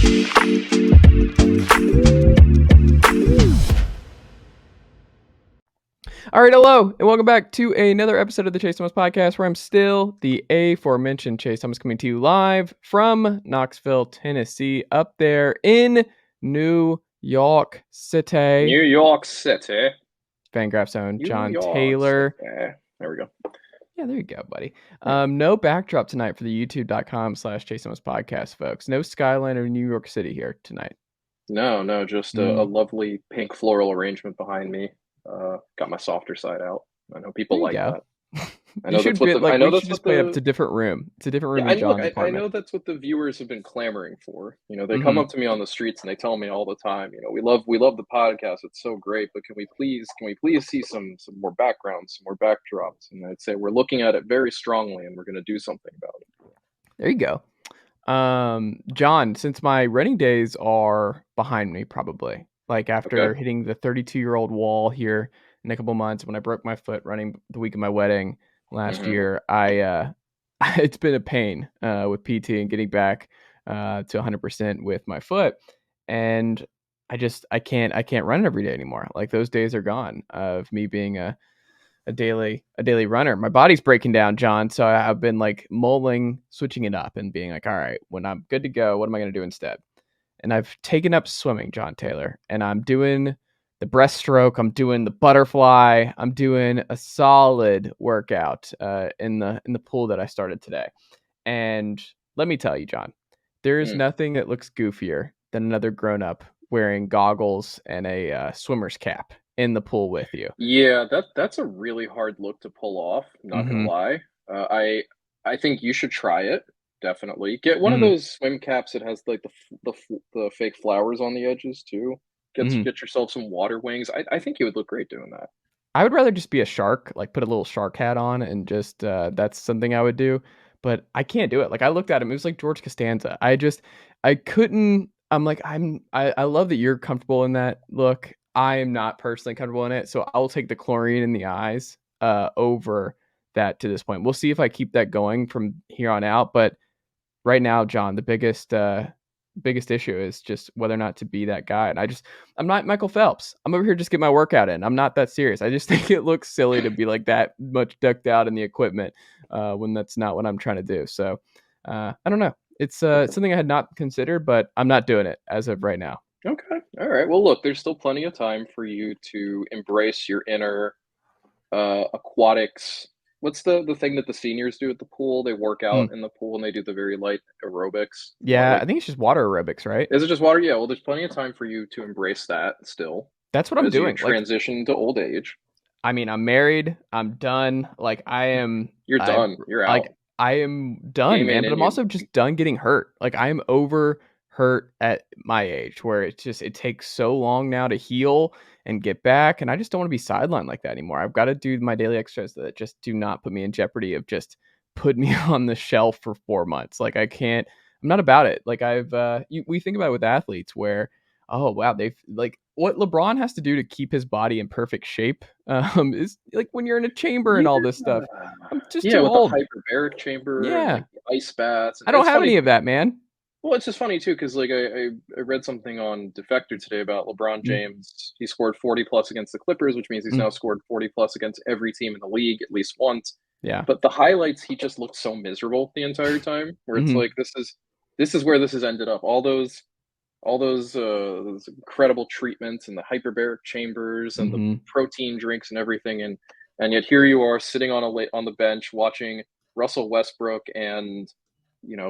All right, hello, and welcome back to another episode of the Chase Thomas Podcast, where I'm still the aforementioned Chase Thomas, coming to you live from Knoxville, Tennessee, up there in New York City. New York City. Fangraphs own Jon York Tayler. City. There we go. Yeah, there you go, buddy. No backdrop tonight for the youtube.com/Chase Thomas Podcast, folks. No skyline of New York City here tonight. No, just a lovely pink floral arrangement behind me. Got my softer side out. I know people like that. I know that's what we should just play up. It's a different room. It's a different room in John's apartment. I know that's what the viewers have been clamoring for. You know, they come up to me on the streets and they tell me all the time, you know, we love the podcast. It's so great, but can we please see some more backgrounds, some more backdrops? And I'd say we're looking at it very strongly and we're going to do something about it. There you go. John, since my running days are behind me, probably like after hitting the 32-year-old wall here in a couple months, when I broke my foot running the week of my wedding last year, it's been a pain with PT and getting back to 100% with my foot, and I can't run every day anymore. Like, those days are gone of me being a daily runner. My body's breaking down, John, so I've been like switching it up and being like, all right, when I'm good to go, what am I going to do instead? And I've taken up swimming, Jon Tayler, and I'm doing the breaststroke, I'm doing the butterfly, I'm doing a solid workout in the pool that I started today. And let me tell you, John, there's nothing that looks goofier than another grown-up wearing goggles and a swimmer's cap in the pool with you. Yeah, that's a really hard look to pull off, not gonna lie. I think you should try it. Definitely get one of those swim caps that has like the fake flowers on the edges too. Get yourself some water wings. I think you would look great doing that. I would rather just be a shark, like put a little shark hat on and just that's something I would do. But I can't do it. Like, I looked at him, it was like George Costanza. I couldn't. I'm like, I love that you're comfortable in that look. I am not personally comfortable in it, so I'll take the chlorine in the eyes over that to this point. We'll see if I keep that going from here on out. But right now, John, the biggest issue is just whether or not to be that guy. And I'm not Michael Phelps. I'm over here just get my workout in. I'm not that serious. I just think it looks silly to be like that much ducked out in the equipment when that's not what I'm trying to do. So I don't know. It's something I had not considered, but I'm not doing it as of right now. Okay. All right. Well, look, there's still plenty of time for you to embrace your inner aquatics. What's the thing that the seniors do at the pool? They work out in the pool and they do the very light aerobics. Yeah, I think it's just water aerobics, right? Is it just water? Yeah, well, there's plenty of time for you to embrace that still. That's what I'm doing. Transition to old age. I mean, I'm married. I'm done. Like, done. You're out. Like, I am done, man. But I'm also just done getting hurt. Like, I am over hurt at my age, where it takes so long now to heal and get back, and I just don't want to be sidelined like that anymore. I've got to do my daily exercises that just do not put me in jeopardy of just put me on the shelf for 4 months. Like, I'm not about it. Like, we think about it with athletes where, oh wow, they've like what LeBron has to do to keep his body in perfect shape is like when you're in a chamber and all this stuff. I'm just too old. The hyperbaric chamber, like ice baths. I don't have any of that, man. Well, it's just funny too, because like I read something on Defector today about LeBron James. He scored 40 plus against the Clippers, which means he's now scored 40 plus against every team in the league at least once. Yeah. But the highlights, he just looked so miserable the entire time. Where it's like this is where this has ended up. All those incredible treatments and the hyperbaric chambers and the protein drinks and everything, and yet here you are sitting on the bench watching Russell Westbrook and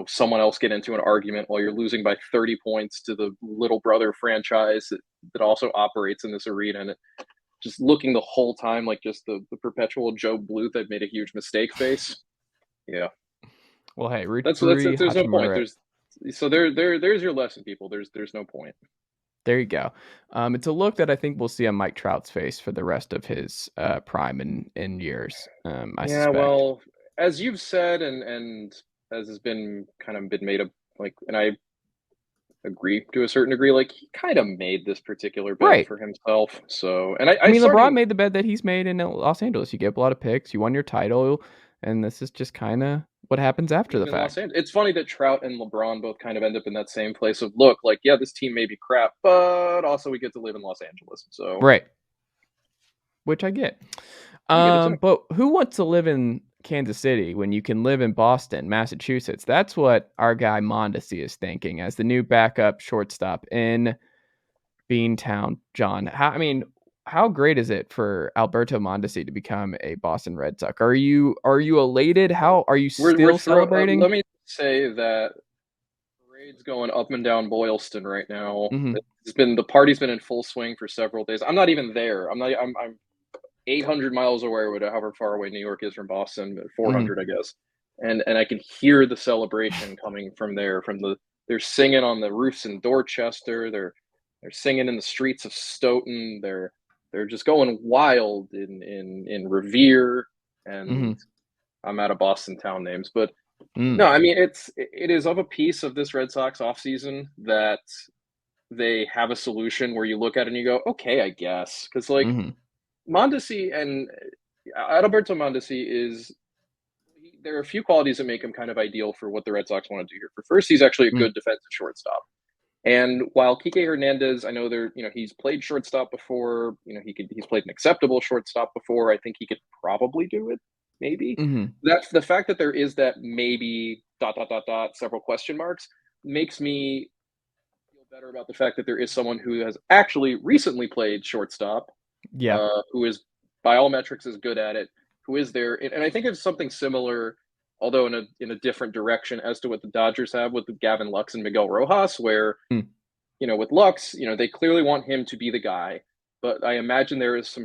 someone else get into an argument while you're losing by 30 points to the little brother franchise that also operates in this arena, and just looking the whole time like just the perpetual Joe Bluth that made a huge mistake face. Yeah. Well, hey, there's no point. There's your lesson, people. There's no point. There you go. It's a look that I think we'll see on Mike Trout's face for the rest of his prime in years. I suspect. Well, as you've said, and as has been made up, like, and I agree to a certain degree, like, he kind of made this particular bed for himself. So, and I mean, LeBron made the bed that he's made in Los Angeles. You get a lot of picks, you won your title, and this is just kind of what happens after the Even Los fact. Angeles. It's funny that Trout and LeBron both kind of end up in that same place of look, like, yeah, this team may be crap, but also we get to live in Los Angeles. So Right. Which I get. I get it too. But who wants to live in Kansas City when you can live in Boston, Massachusetts? That's what our guy Mondesi is thinking as the new backup shortstop in Beantown, John. How great is it for Alberto Mondesi to become a Boston Red Sox? Are you elated? How are you We're still celebrating? let me say that parade's going up and down Boylston right now. Mhm. The party's been in full swing for several days. I'm not even there. I'm 800 miles away, or however far away New York is from Boston, Mhm. 400, I guess. And I can hear the celebration coming from there. They're singing on the roofs in Dorchester. They're singing in the streets of Stoughton. They're just going wild in Revere, and Mhm. I'm out of Boston town names, but no, Mm. I mean it is of a piece of this Red Sox offseason that they have a solution where you look at it and you go, okay, I guess, because like Mhm. Mondesi and Adalberto Mondesi is there are a few qualities that make him kind of ideal for what the Red Sox want to do here. For first, he's actually a Mm. good defensive shortstop. And while Kike Hernandez, I know he's played shortstop before. He's played an acceptable shortstop before. I think he could probably do it. Maybe Mhm. that's the fact that there is that maybe dot dot dot dot several question marks makes me feel better about the fact that there is someone who has actually recently played shortstop, Yeah. who is by all metrics is good at it, who is there, and I think it's something similar, although in a different direction as to what the Dodgers have with Gavin Lux and Miguel Rojas, where Mm. with Lux, they clearly want him to be the guy, but I imagine there is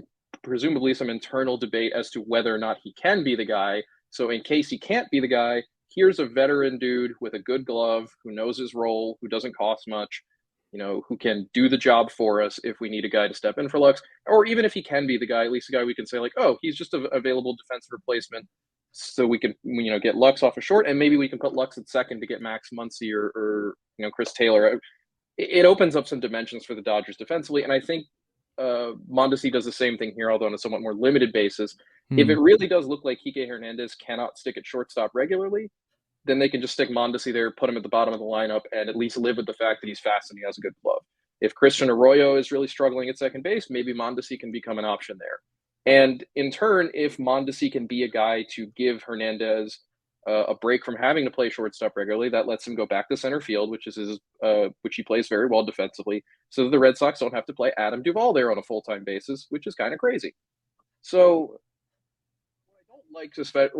presumably some internal debate as to whether or not he can be the guy. So in case he can't be the guy, here's a veteran dude with a good glove who knows his role, who doesn't cost much, who can do the job for us if we need a guy to step in for Lux, or even if he can be the guy, at least a guy we can say like, oh, he's just an available defensive replacement. So we can, get Lux off a short, and maybe we can put Lux at second to get Max Muncy or Chris Taylor. It opens up some dimensions for the Dodgers defensively, and I think Mondesi does the same thing here, although on a somewhat more limited basis. If it Mhm. really does look like Kike Hernandez cannot stick at shortstop regularly, then they can just stick Mondesi there, put him at the bottom of the lineup, and at least live with the fact that he's fast and he has a good glove. If Christian Arroyo is really struggling at second base, maybe Mondesi can become an option there. And in turn, if Mondesi can be a guy to give Hernandez a break from having to play shortstop regularly, that lets him go back to center field, which he plays very well defensively, so that the Red Sox don't have to play Adam Duvall there on a full time basis, which is kind of crazy. So I don't like to spend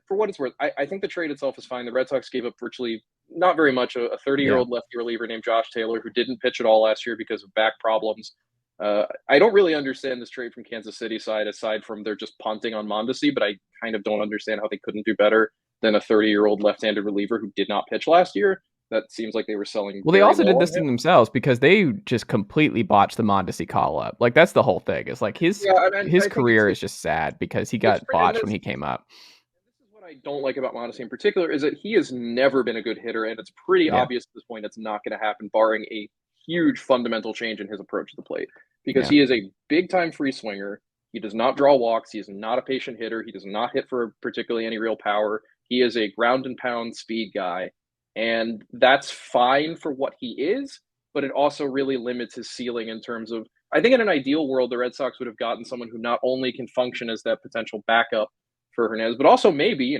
for what it's worth, I think the trade itself is fine. The Red Sox gave up virtually not very much. A 30-year-old lefty reliever named Josh Taylor who didn't pitch at all last year because of back problems. I don't really understand this trade from Kansas City side, aside from they're just punting on Mondesi, but I kind of don't understand how they couldn't do better than a 30-year-old left-handed reliever who did not pitch last year. That seems like they were selling Well, they very also low did on this to him. themselves because they just completely botched the Mondesi call up. Like that's the whole thing. It's like his Yeah, I mean, his I think career is just sad because he got and botched when this he came up. this is what I don't like about Mondesi in particular is that he has never been a good hitter, and it's pretty Yeah. obvious at this point it's not going to happen, barring a huge fundamental change in his approach to the plate. Because Yeah. he is a big time free swinger. He does not draw walks. He is not a patient hitter. He does not hit for particularly any real power. He is a ground and pound speed guy, and that's fine for what he is. But it also really limits his ceiling in terms of. I think in an ideal world, the Red Sox would have gotten someone who not only can function as that potential backup for Hernandez, but also maybe,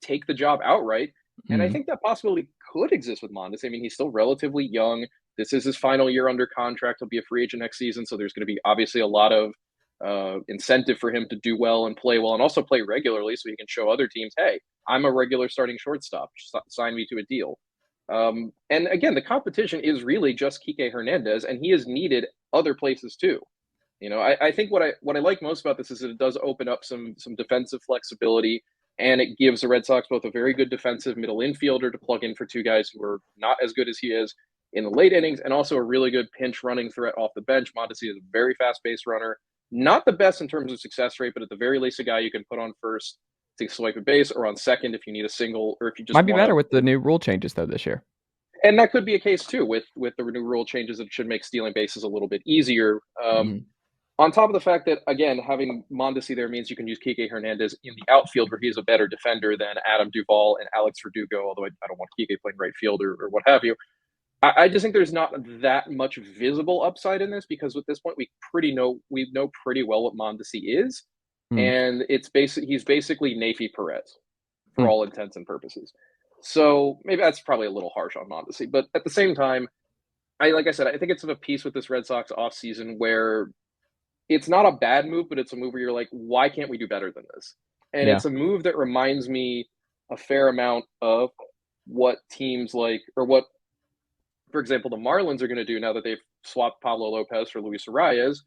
take the job outright. And I Mhm. think that possibility could exist with Mondesi. I mean, he's still relatively young. This is his final year under contract. He'll be a free agent next season. So there's going to be obviously a lot of incentive for him to do well and play well and also play regularly so he can show other teams, hey, I'm a regular starting shortstop. Sign me to a deal. And again, the competition is really just Kike Hernandez, and he is needed other places too. I think what I like most about this is that it does open up some defensive flexibility, and it gives the Red Sox both a very good defensive middle infielder to plug in for two guys who are not as good as he is in the late innings, and also a really good pinch running threat off the bench. Mondesi is a very fast base runner, not the best in terms of success rate, but at the very least a guy you can put on first to swipe a base, or on second if you need a single, or if you just Might be want to. better with the new rule changes though this year. And that could be a case too with the new rule changes that should make stealing bases a little bit easier. Mhm. On top of the fact that, again, having Mondesi there means you can use Kike Hernandez in the outfield where he is a better defender than Adam Duvall and Alex Verdugo, although I don't want Kike playing right field or what have you. I just think there's not that much visible upside in this because at this point we know pretty well what Mondesi is, Hmm. and he's basically Nafi Perez for Hmm. all intents and purposes. So maybe that's probably a little harsh on Mondesi, but at the same time, like I said, I think it's of a piece with this Red Sox offseason where it's not a bad move, but it's a move where you're like, why can't we do better than this? And Yeah. it's a move that reminds me a fair amount of what teams like, or what, for example, the Marlins are going to do now that they've swapped Pablo Lopez for Luis Arias,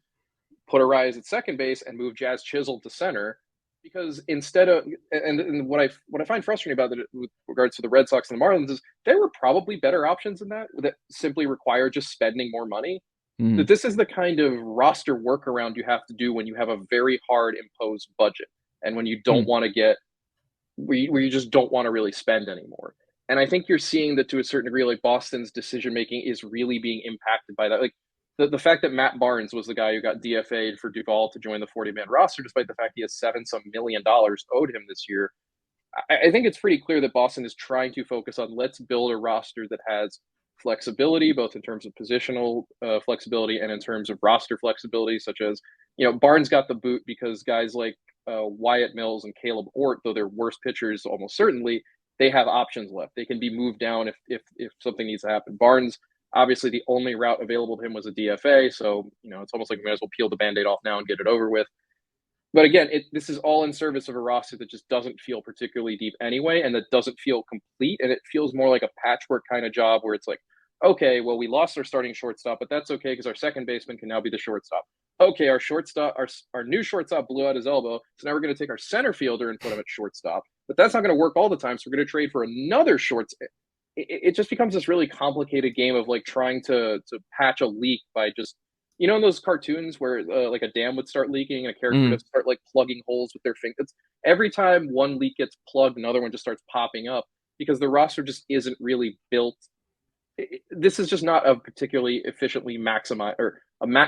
put Arias at second base and move Jazz Chisholm to center. Because instead of, and what I find frustrating about it with regards to the Red Sox and the Marlins is there were probably better options than that simply require just spending more money. Hmm. That this is the kind of roster workaround you have to do when you have a very hard imposed budget and when you don't Hmm. want to get where you just don't want to really spend anymore. And I think you're seeing that to a certain degree, like Boston's decision making is really being impacted by that. Like the fact that Matt Barnes was the guy who got DFA'd for Duvall to join the 40-man roster, despite the fact he has $7 million owed him this year. I think it's pretty clear that Boston is trying to focus on let's build a roster that has flexibility, both in terms of positional flexibility and in terms of roster flexibility, such as, Barnes got the boot because guys like Wyatt Mills and Caleb Ort, though they're worse pitchers almost certainly, they have options left. They can be moved down if something needs to happen. Barnes, obviously, the only route available to him was a DFA, so it's almost like we might as well peel the Band-Aid off now and get it over with. But again, this is all in service of a roster that just doesn't feel particularly deep anyway, and that doesn't feel complete, and it feels more like a patchwork kind of job where it's like, okay, well, we lost our starting shortstop, but that's okay because our second baseman can now be the shortstop. Okay, our new shortstop blew out his elbow, so now we're going to take our center fielder and put him at shortstop. But that's not going to work all the time, so we're going to trade for another shortstop. It just becomes this really complicated game of like trying to patch a leak by just in those cartoons where like a dam would start leaking and a character Hmm. would start like plugging holes with their fingers. Every time one leak gets plugged, another one just starts popping up because the roster just isn't really built. This is just not a particularly efficiently maximized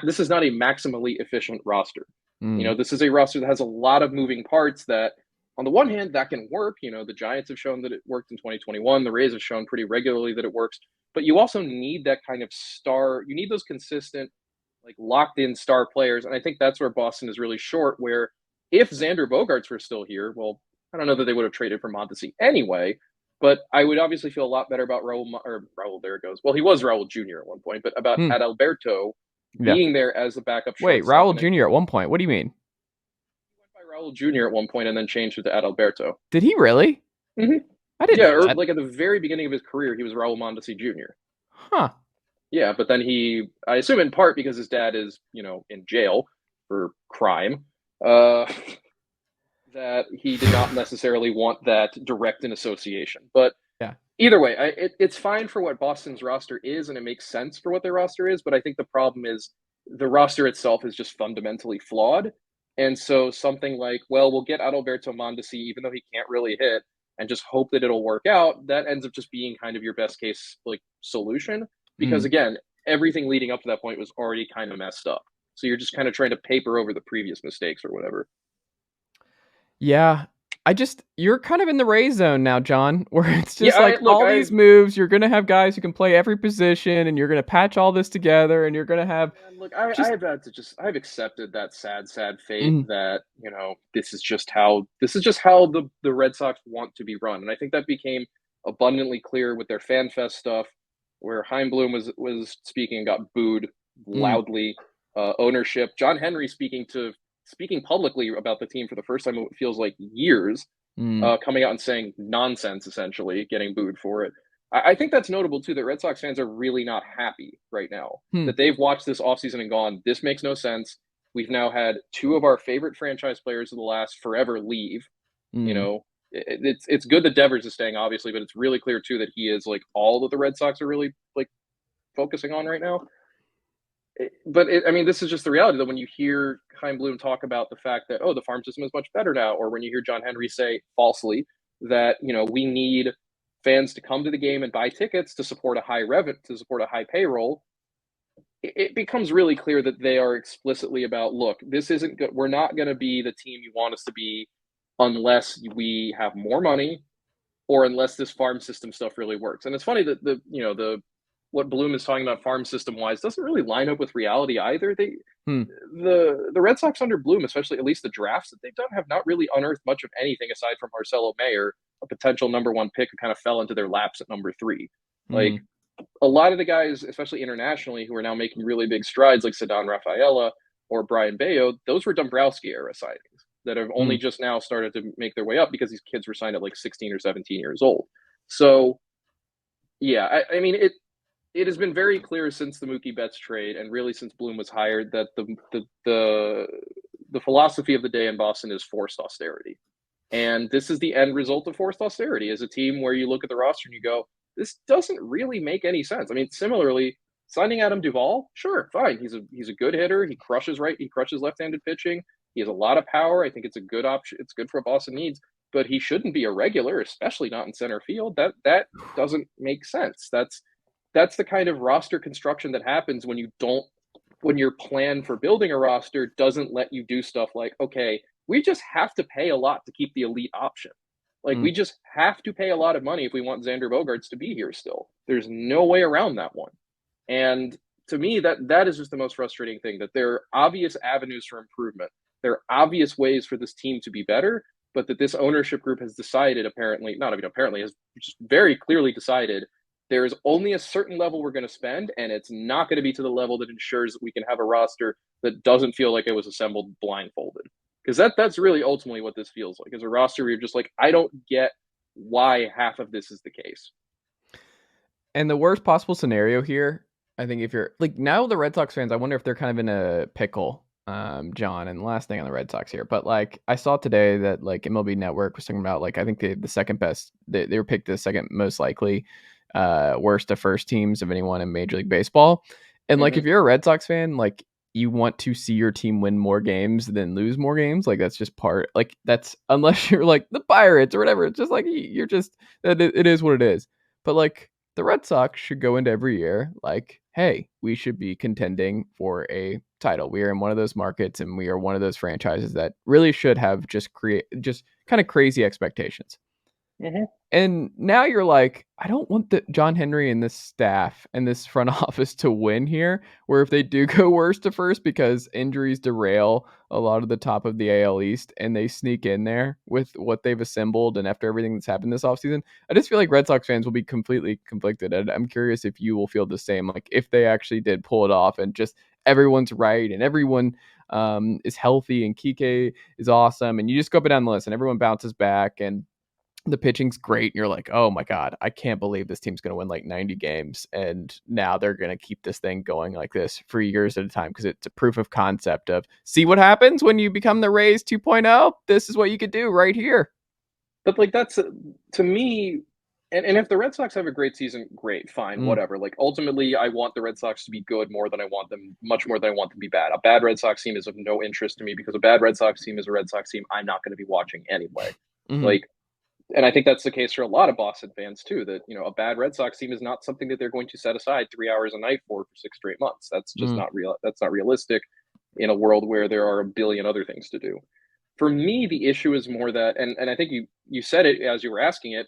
this is not a maximally efficient roster. Hmm. This is a roster that has a lot of moving parts that on the one hand that can work. The Giants have shown that it worked in 2021. The Rays have shown pretty regularly that it works, but you also need that kind of star. You need those consistent, like locked in star players. And I think that's where Boston is really short, where if Xander Bogaerts were still here, well, I don't know that they would have traded for Mondesi anyway, but I would obviously feel a lot better about Raul, there it goes. Well, he was Raul Jr. at one point, but about Hmm. Adalberto Yeah. being there as the backup Wait, shortstop. Raul And Jr. at one point. What do you mean? he went by Raul Jr. at one point and then changed it to Adalberto. Did he really? Mm-hmm. I didn't Yeah, know or that. like at the very beginning of his career, he was Raul Mondesi Jr. Huh. Yeah, but then I assume in part because his dad is, in jail for crime, uh, that he did not necessarily want that direct in association. But Yeah. either way, it's fine for what Boston's roster is, and it makes sense for what their roster is. But I think the problem is the roster itself is just fundamentally flawed. And so something like, well, we'll get Adalberto Mondesi, even though he can't really hit, and just hope that it'll work out. That ends up just being kind of your best case like solution, because Hmm. again, everything leading up to that point was already kind of messed up. So you're just kind of trying to paper over the previous mistakes or whatever. Yeah. You're kind of in the Ray zone now, John, where it's Yeah, just like look, all these moves, you're gonna have guys who can play every position and you're gonna patch all this together and you're gonna have look, I just have had to just I've accepted that sad fate mm, that this is just how the Red Sox want to be run, and I think that became abundantly clear with their fan fest stuff, where Heimblum was speaking and got booed mm, loudly. Ownership, John Henry speaking publicly about the team for the first time in what feels like years, mm, coming out and saying nonsense, essentially getting booed for it. I think that's notable too that Red Sox fans are really not happy right now. hmm, That they've watched this offseason and gone, this makes no sense. We've now had two of our favorite franchise players of the last forever leave. You mm. know, it's good that Devers is staying, obviously, but it's really clear too that he is like all that the Red Sox are really like focusing on right now. I mean, this is just the reality that when you hear Chaim Bloom talk about the fact that, oh, the farm system is much better now, or when you hear John Henry say falsely that, we need fans to come to the game and buy tickets to support a high payroll. it becomes really clear that they are explicitly about, look, this isn't good. We're not going to be the team you want us to be unless we have more money or unless this farm system stuff really works. And it's funny that the what Bloom is talking about farm system wise doesn't really line up with reality either. Hmm. The Red Sox under Bloom, especially at least the drafts that they've done, have not really unearthed much of anything aside from Marcelo Mayer, a potential number one pick who kind of fell into their laps at number three. Like Hmm. a lot of the guys, especially internationally, who are now making really big strides, like Ceddanne Rafaela or Brian Bayo, those were Dombrowski era signings that have only Hmm. just now started to make their way up because these kids were signed at like 16 or 17 years old. So yeah, I mean it has been very clear since the Mookie Betts trade and really since Bloom was hired that the philosophy of the day in Boston is forced austerity. And this is the end result of forced austerity as a team where you look at the roster and you go, this doesn't really make any sense. I mean, similarly, signing Adam Duvall, sure, fine. He's a good hitter. He crushes left-handed pitching. He has a lot of power. I think it's a good option. It's good for what Boston needs, but he shouldn't be a regular, especially not in center field. That doesn't make sense. That's the kind of roster construction that happens when your plan for building a roster doesn't let you do stuff like, okay, we just have to pay a lot to keep the elite option. Like Hmm. we just have to pay a lot of money if we want Xander Bogaerts to be here still. There's no way around that one. And to me, that is just the most frustrating thing, that there are obvious avenues for improvement. There are obvious ways for this team to be better, but that this ownership group has decided, apparently, not even apparently, has just very clearly decided there is only a certain level we're going to spend, and it's not going to be to the level that ensures that we can have a roster that doesn't feel like it was assembled blindfolded. Because that's really ultimately what this feels like, is a roster where you're just like, I don't get why half of this is the case. And the worst possible scenario here, I think if you're like now the Red Sox fans, I wonder if they're kind of in a pickle, John. And the last thing on the Red Sox here, but like I saw today that like MLB Network was talking about like I think the second best they were picked the second most likely worst to first teams of anyone in Major League Baseball. And like Mm-hmm. if you're a Red Sox fan, like you want to see your team win more games than lose more games. Like that's just part like that's unless you're like the Pirates or whatever. It's just like you're just it is what it is. But like the Red Sox should go into every year like, hey, we should be contending for a title. We are in one of those markets and we are one of those franchises that really should have just kind of crazy expectations. Mm-hmm. And now you're like, I don't want the John Henry and this staff and this front office to win here. Where if they do go worst to first because injuries derail a lot of the top of the AL East and they sneak in there with what they've assembled and after everything that's happened this offseason, I just feel like Red Sox fans will be completely conflicted. And I'm curious if you will feel the same. Like if they actually did pull it off and just everyone's right and everyone is healthy and Kike is awesome and you just go up and down the list and everyone bounces back and the pitching's great. And you're like, oh my God, I can't believe this team's going to win like 90 games. And now they're going to keep this thing going like this for years at a time because it's a proof of concept of see what happens when you become the Rays 2.0. This is what you could do right here. But like that's to me, and if the Red Sox have a great season, great, fine, Mm, whatever. Like ultimately, I want the Red Sox to be good more than I want them, much more than I want them to be bad. A bad Red Sox team is of no interest to me because a bad Red Sox team is a Red Sox team I'm not going to be watching anyway. mm, Like, and I think that's the case for a lot of Boston fans too. That a bad Red Sox team is not something that they're going to set aside 3 hours a night for 6 straight months. That's just mm, not real. That's not realistic in a world where there are a billion other things to do. For me, the issue is more that, and I think you said it as you were asking it.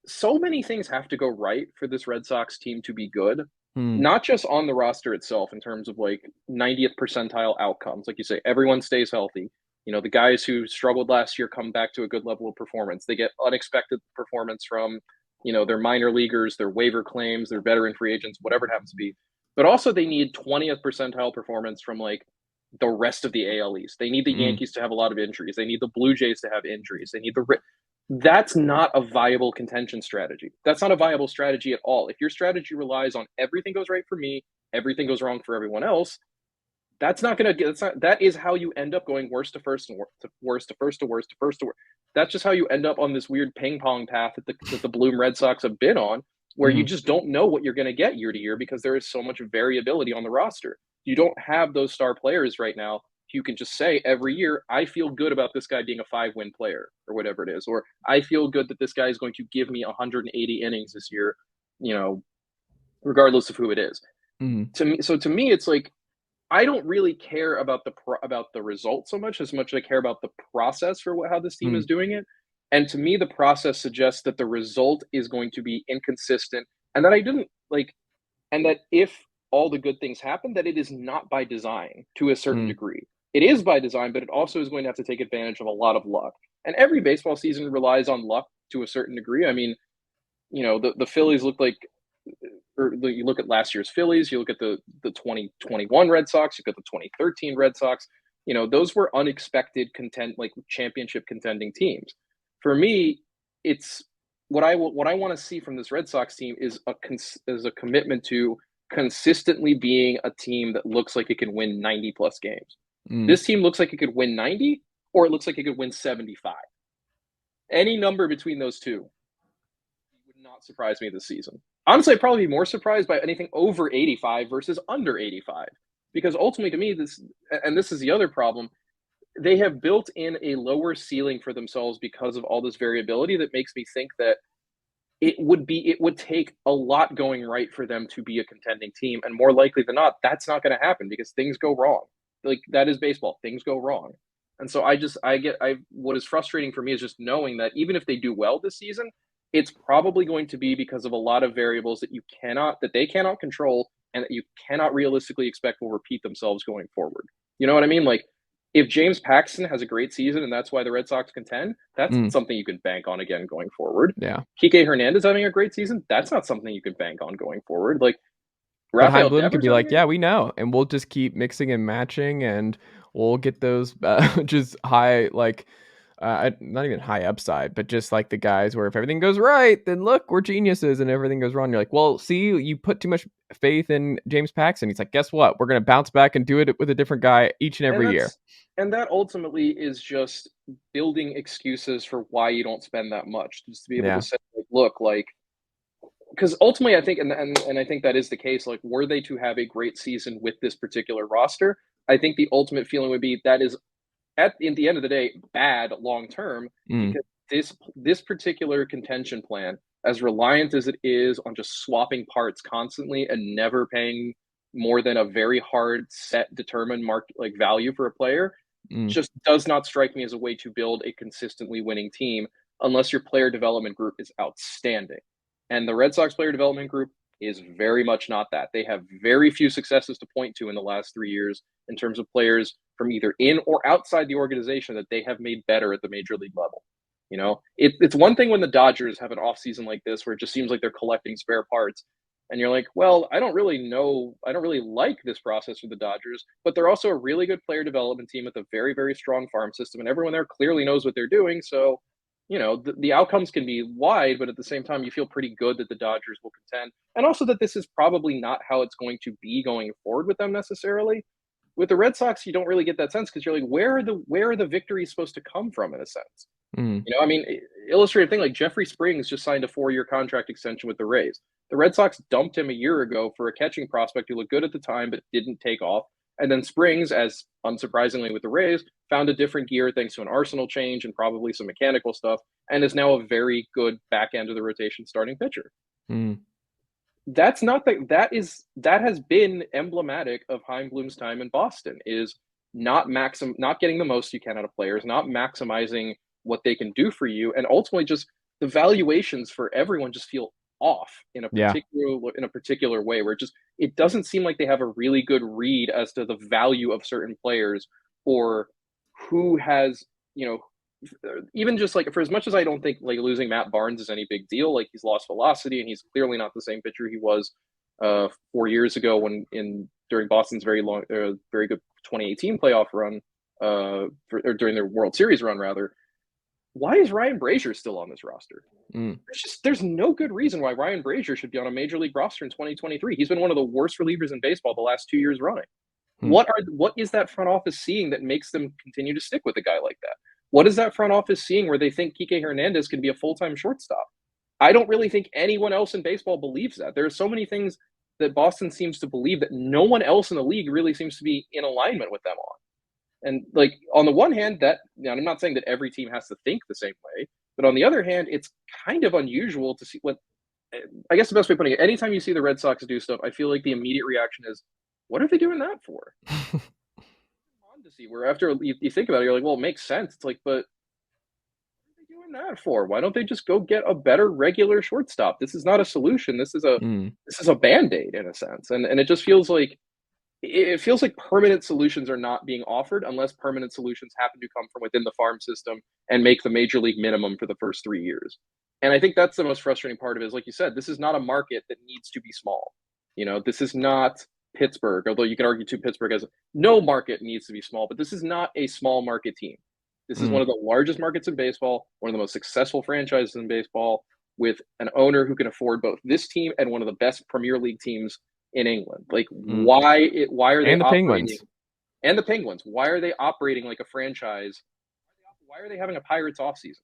So many things have to go right for this Red Sox team to be good, mm, not just on the roster itself in terms of like 90th percentile outcomes. Like you say, everyone stays healthy. The guys who struggled last year come back to a good level of performance. They get unexpected performance from, their minor leaguers, their waiver claims, their veteran free agents, whatever it happens to be. But also they need 20th percentile performance from like the rest of the AL East. They need the mm, Yankees to have a lot of injuries. They need the Blue Jays to have injuries. They need that's not a viable contention strategy. That's not a viable strategy at all. If your strategy relies on everything goes right for me, everything goes wrong for everyone else, that's not going to get. That's not. That is how you end up going worst to first and worst to first to worst to first to worst. That's just how you end up on this weird ping pong path that the Bloom Red Sox have been on, where you mm, just don't know what you're going to get year to year because there is so much variability on the roster. You don't have those star players right now. You can just say every year, I feel good about this guy being a 5-win player or whatever it is, or I feel good that this guy is going to give me 180 innings this year, you know, regardless of who it is. Mhm. To me, it's like I don't really care about about the result so much as I care about the process for how this team is Mm. doing it. And to me, the process suggests that the result is going to be inconsistent, and that I didn't like, and that if all the good things happen, that it is not by design to a certain Mm. degree. It is by design, but it also is going to have to take advantage of a lot of luck. And every baseball season relies on luck to a certain degree. I mean, the Phillies look like, or you look at last year's Phillies, you look at the 2021 Red Sox, you look at the 2013 Red Sox. Those were unexpected like championship contending teams. For me, it's what I want to see from this Red Sox team is a commitment to consistently being a team that looks like it can win 90 plus games. Mm. This team looks like it could win 90, or it looks like it could win 75. Any number between those two would not surprise me this season. Honestly, I'd probably be more surprised by anything over 85 versus under 85. Because ultimately, to me, this is the other problem, they have built in a lower ceiling for themselves because of all this variability that makes me think that it would take a lot going right for them to be a contending team. And more likely than not, that's not going to happen because things go wrong. Like, that is baseball. Things go wrong. And so what is frustrating for me is just knowing that even if they do well this season, it's probably going to be because of a lot of variables that they cannot control and that you cannot realistically expect will repeat themselves going forward. You know what I mean? Like, if James Paxton has a great season and that's why the Red Sox contend, that's Mm. something you can bank on again going forward. Yeah. Kike Hernandez having a great season, that's not something you can bank on going forward. Like, But Hein Rafael Bloom could Devers be having like, a "Yeah, we know, and we'll just keep mixing and matching, and we'll get those, just high, like, not even high upside, but just like the guys where if everything goes right, then look, we're geniuses, and everything goes wrong. You're like, well, see, you put too much faith in James Paxton. He's like, guess what? We're gonna bounce back and do it with a different guy each and and every year. that's and that ultimately is just building excuses for why you don't spend that much. Just to be able to Yeah. say, like, look, like, because ultimately I think and I think that is the case. Like, were they to have a great season with this particular roster, I think the ultimate feeling would be that is at the end of the day bad long term, Mm. because this particular contention plan, as reliant as it is on just swapping parts constantly and never paying more than a very hard set determined mark like value for a player, Mm. just does not strike me as a way to build a consistently winning team unless your player development group is outstanding. And the Red Sox player development group is very much not that. They have very few successes to point to in the last 3 years in terms of players from either in or outside the organization that they have made better at the major league level. It's one thing when the Dodgers have an offseason like this where it just seems like they're collecting spare parts. And you're like, well, I don't really know. I don't really like this process with the Dodgers, but they're also a really good player development team with a very, very strong farm system. And everyone there clearly knows what they're doing. So, the outcomes can be wide, but at the same time, you feel pretty good that the Dodgers will contend. And also that this is probably not how it's going to be going forward with them necessarily. With the Red Sox, you don't really get that sense because you're like, where are the victories supposed to come from in a sense? Mm. I mean, illustrative thing like Jeffrey Springs just signed a 4-year contract extension with the Rays. The Red Sox dumped him a year ago for a catching prospect who looked good at the time but didn't take off. And then Springs, as unsurprisingly with the Rays, found a different gear thanks to an arsenal change and probably some mechanical stuff, and is now a very good back end of the rotation starting pitcher. Mm. That's not that has been emblematic of Hein Bloom's time in Boston, is not getting the most you can out of players, not maximizing what they can do for you, and ultimately just the valuations for everyone just feel off Yeah. in a particular way where it doesn't seem like they have a really good read as to the value of certain players, or who has, even just like, for as much as I don't think like losing Matt Barnes is any big deal, like, he's lost velocity and he's clearly not the same pitcher he was 4 years ago when in during Boston's very good 2018 playoff run, or during their World Series run rather. Why is Ryan Brazier still on this roster? Mm. There's no good reason why Ryan Brazier should be on a major league roster in 2023. He's been one of the worst relievers in baseball the last 2 years running. Mm. What is that front office seeing that makes them continue to stick with a guy like that? What is that front office seeing where they think Kike Hernandez can be a full-time shortstop? I don't really think anyone else in baseball believes that. There are so many things that Boston seems to believe that no one else in the league really seems to be in alignment with them on. And, like, on the one hand, I'm not saying that every team has to think the same way, but on the other hand, it's kind of unusual to see what I guess the best way of putting it, anytime you see the Red Sox do stuff, I feel like the immediate reaction is, what are they doing that for? Mondesi, where after you think about it, you're like, well, it makes sense. It's like, but what are they doing that for? Why don't they just go get a better regular shortstop? This is not a solution. Mm, This is a band-aid in a sense. And it just feels like permanent solutions are not being offered unless permanent solutions happen to come from within the farm system and make the major league minimum for the first 3 years. And I think that's the most frustrating part of it is, like you said, this is not a market that needs to be small. This is not Pittsburgh, although you can argue too, Pittsburgh has no market needs to be small, but this is not a small market team. This is mm, one of the largest markets in baseball, one of the most successful franchises in baseball, with an owner who can afford both this team and one of the best Premier League teams in England. Like, mm. why are they And the operating, Penguins. and the Penguins, why are they operating like a franchise? Why are they having a Pirates offseason?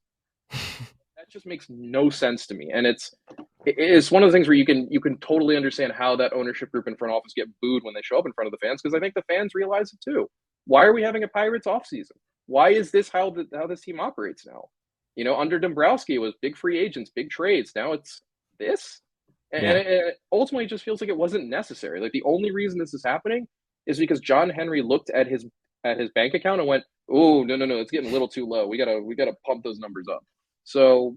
That just makes no sense to me. And it's one of the things where you can totally understand how that ownership group and front office get booed when they show up in front of the fans, because I think the fans realize it too. Why are we having a Pirates offseason? Why is this how this team operates now? Under Dombrowski, it was big free agents, big trades. Now it's this. And Yeah. it ultimately just feels like it wasn't necessary. Like, the only reason this is happening is because John Henry looked at his bank account and went, "Oh, no, it's getting a little too low. We gotta pump those numbers up." So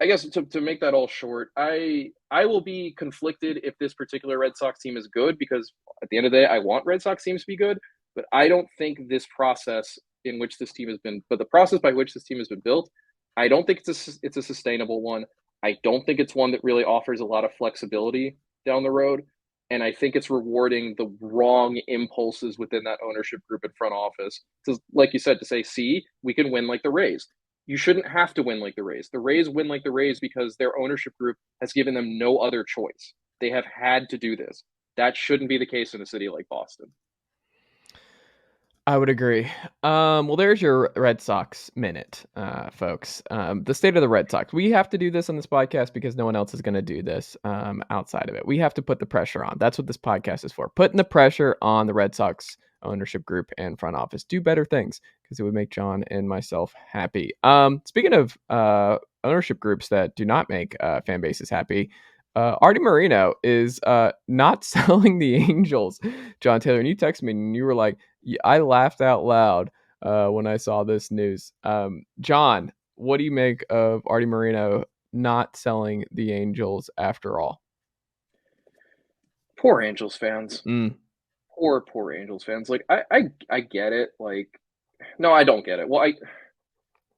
I guess to make that all short, I will be conflicted if this particular Red Sox team is good, because at the end of the day, I want Red Sox teams to be good, but I don't think this process in which this team has been, but the process by which this team has been built, I don't think it's a sustainable one. I don't think it's one that really offers a lot of flexibility down the road. And I think it's rewarding the wrong impulses within that ownership group and front office. To, like you said, to say, see, we can win like the Rays. You shouldn't have to win like the Rays. The Rays win like the Rays because their ownership group has given them no other choice. They have had to do this. That shouldn't be the case in a city like Boston. I would agree. Well, there's your Red Sox minute, folks. The state of the Red Sox. We have to do this on this podcast because no one else is going to do this outside of it. We have to put the pressure on. That's what this podcast is for. Putting the pressure on the Red Sox ownership group and front office. Do better things because it would make John and myself happy. Speaking of ownership groups that do not make fan bases happy, Artie Moreno is not selling the Angels. Jon Tayler, and you texted me and you were like, I laughed out loud when I saw this news. John, what do you make of Artie Moreno not selling the Angels after all? Poor Angels fans. Mm, Poor Angels fans. Like, I get it. Like, no, I don't get it. Well,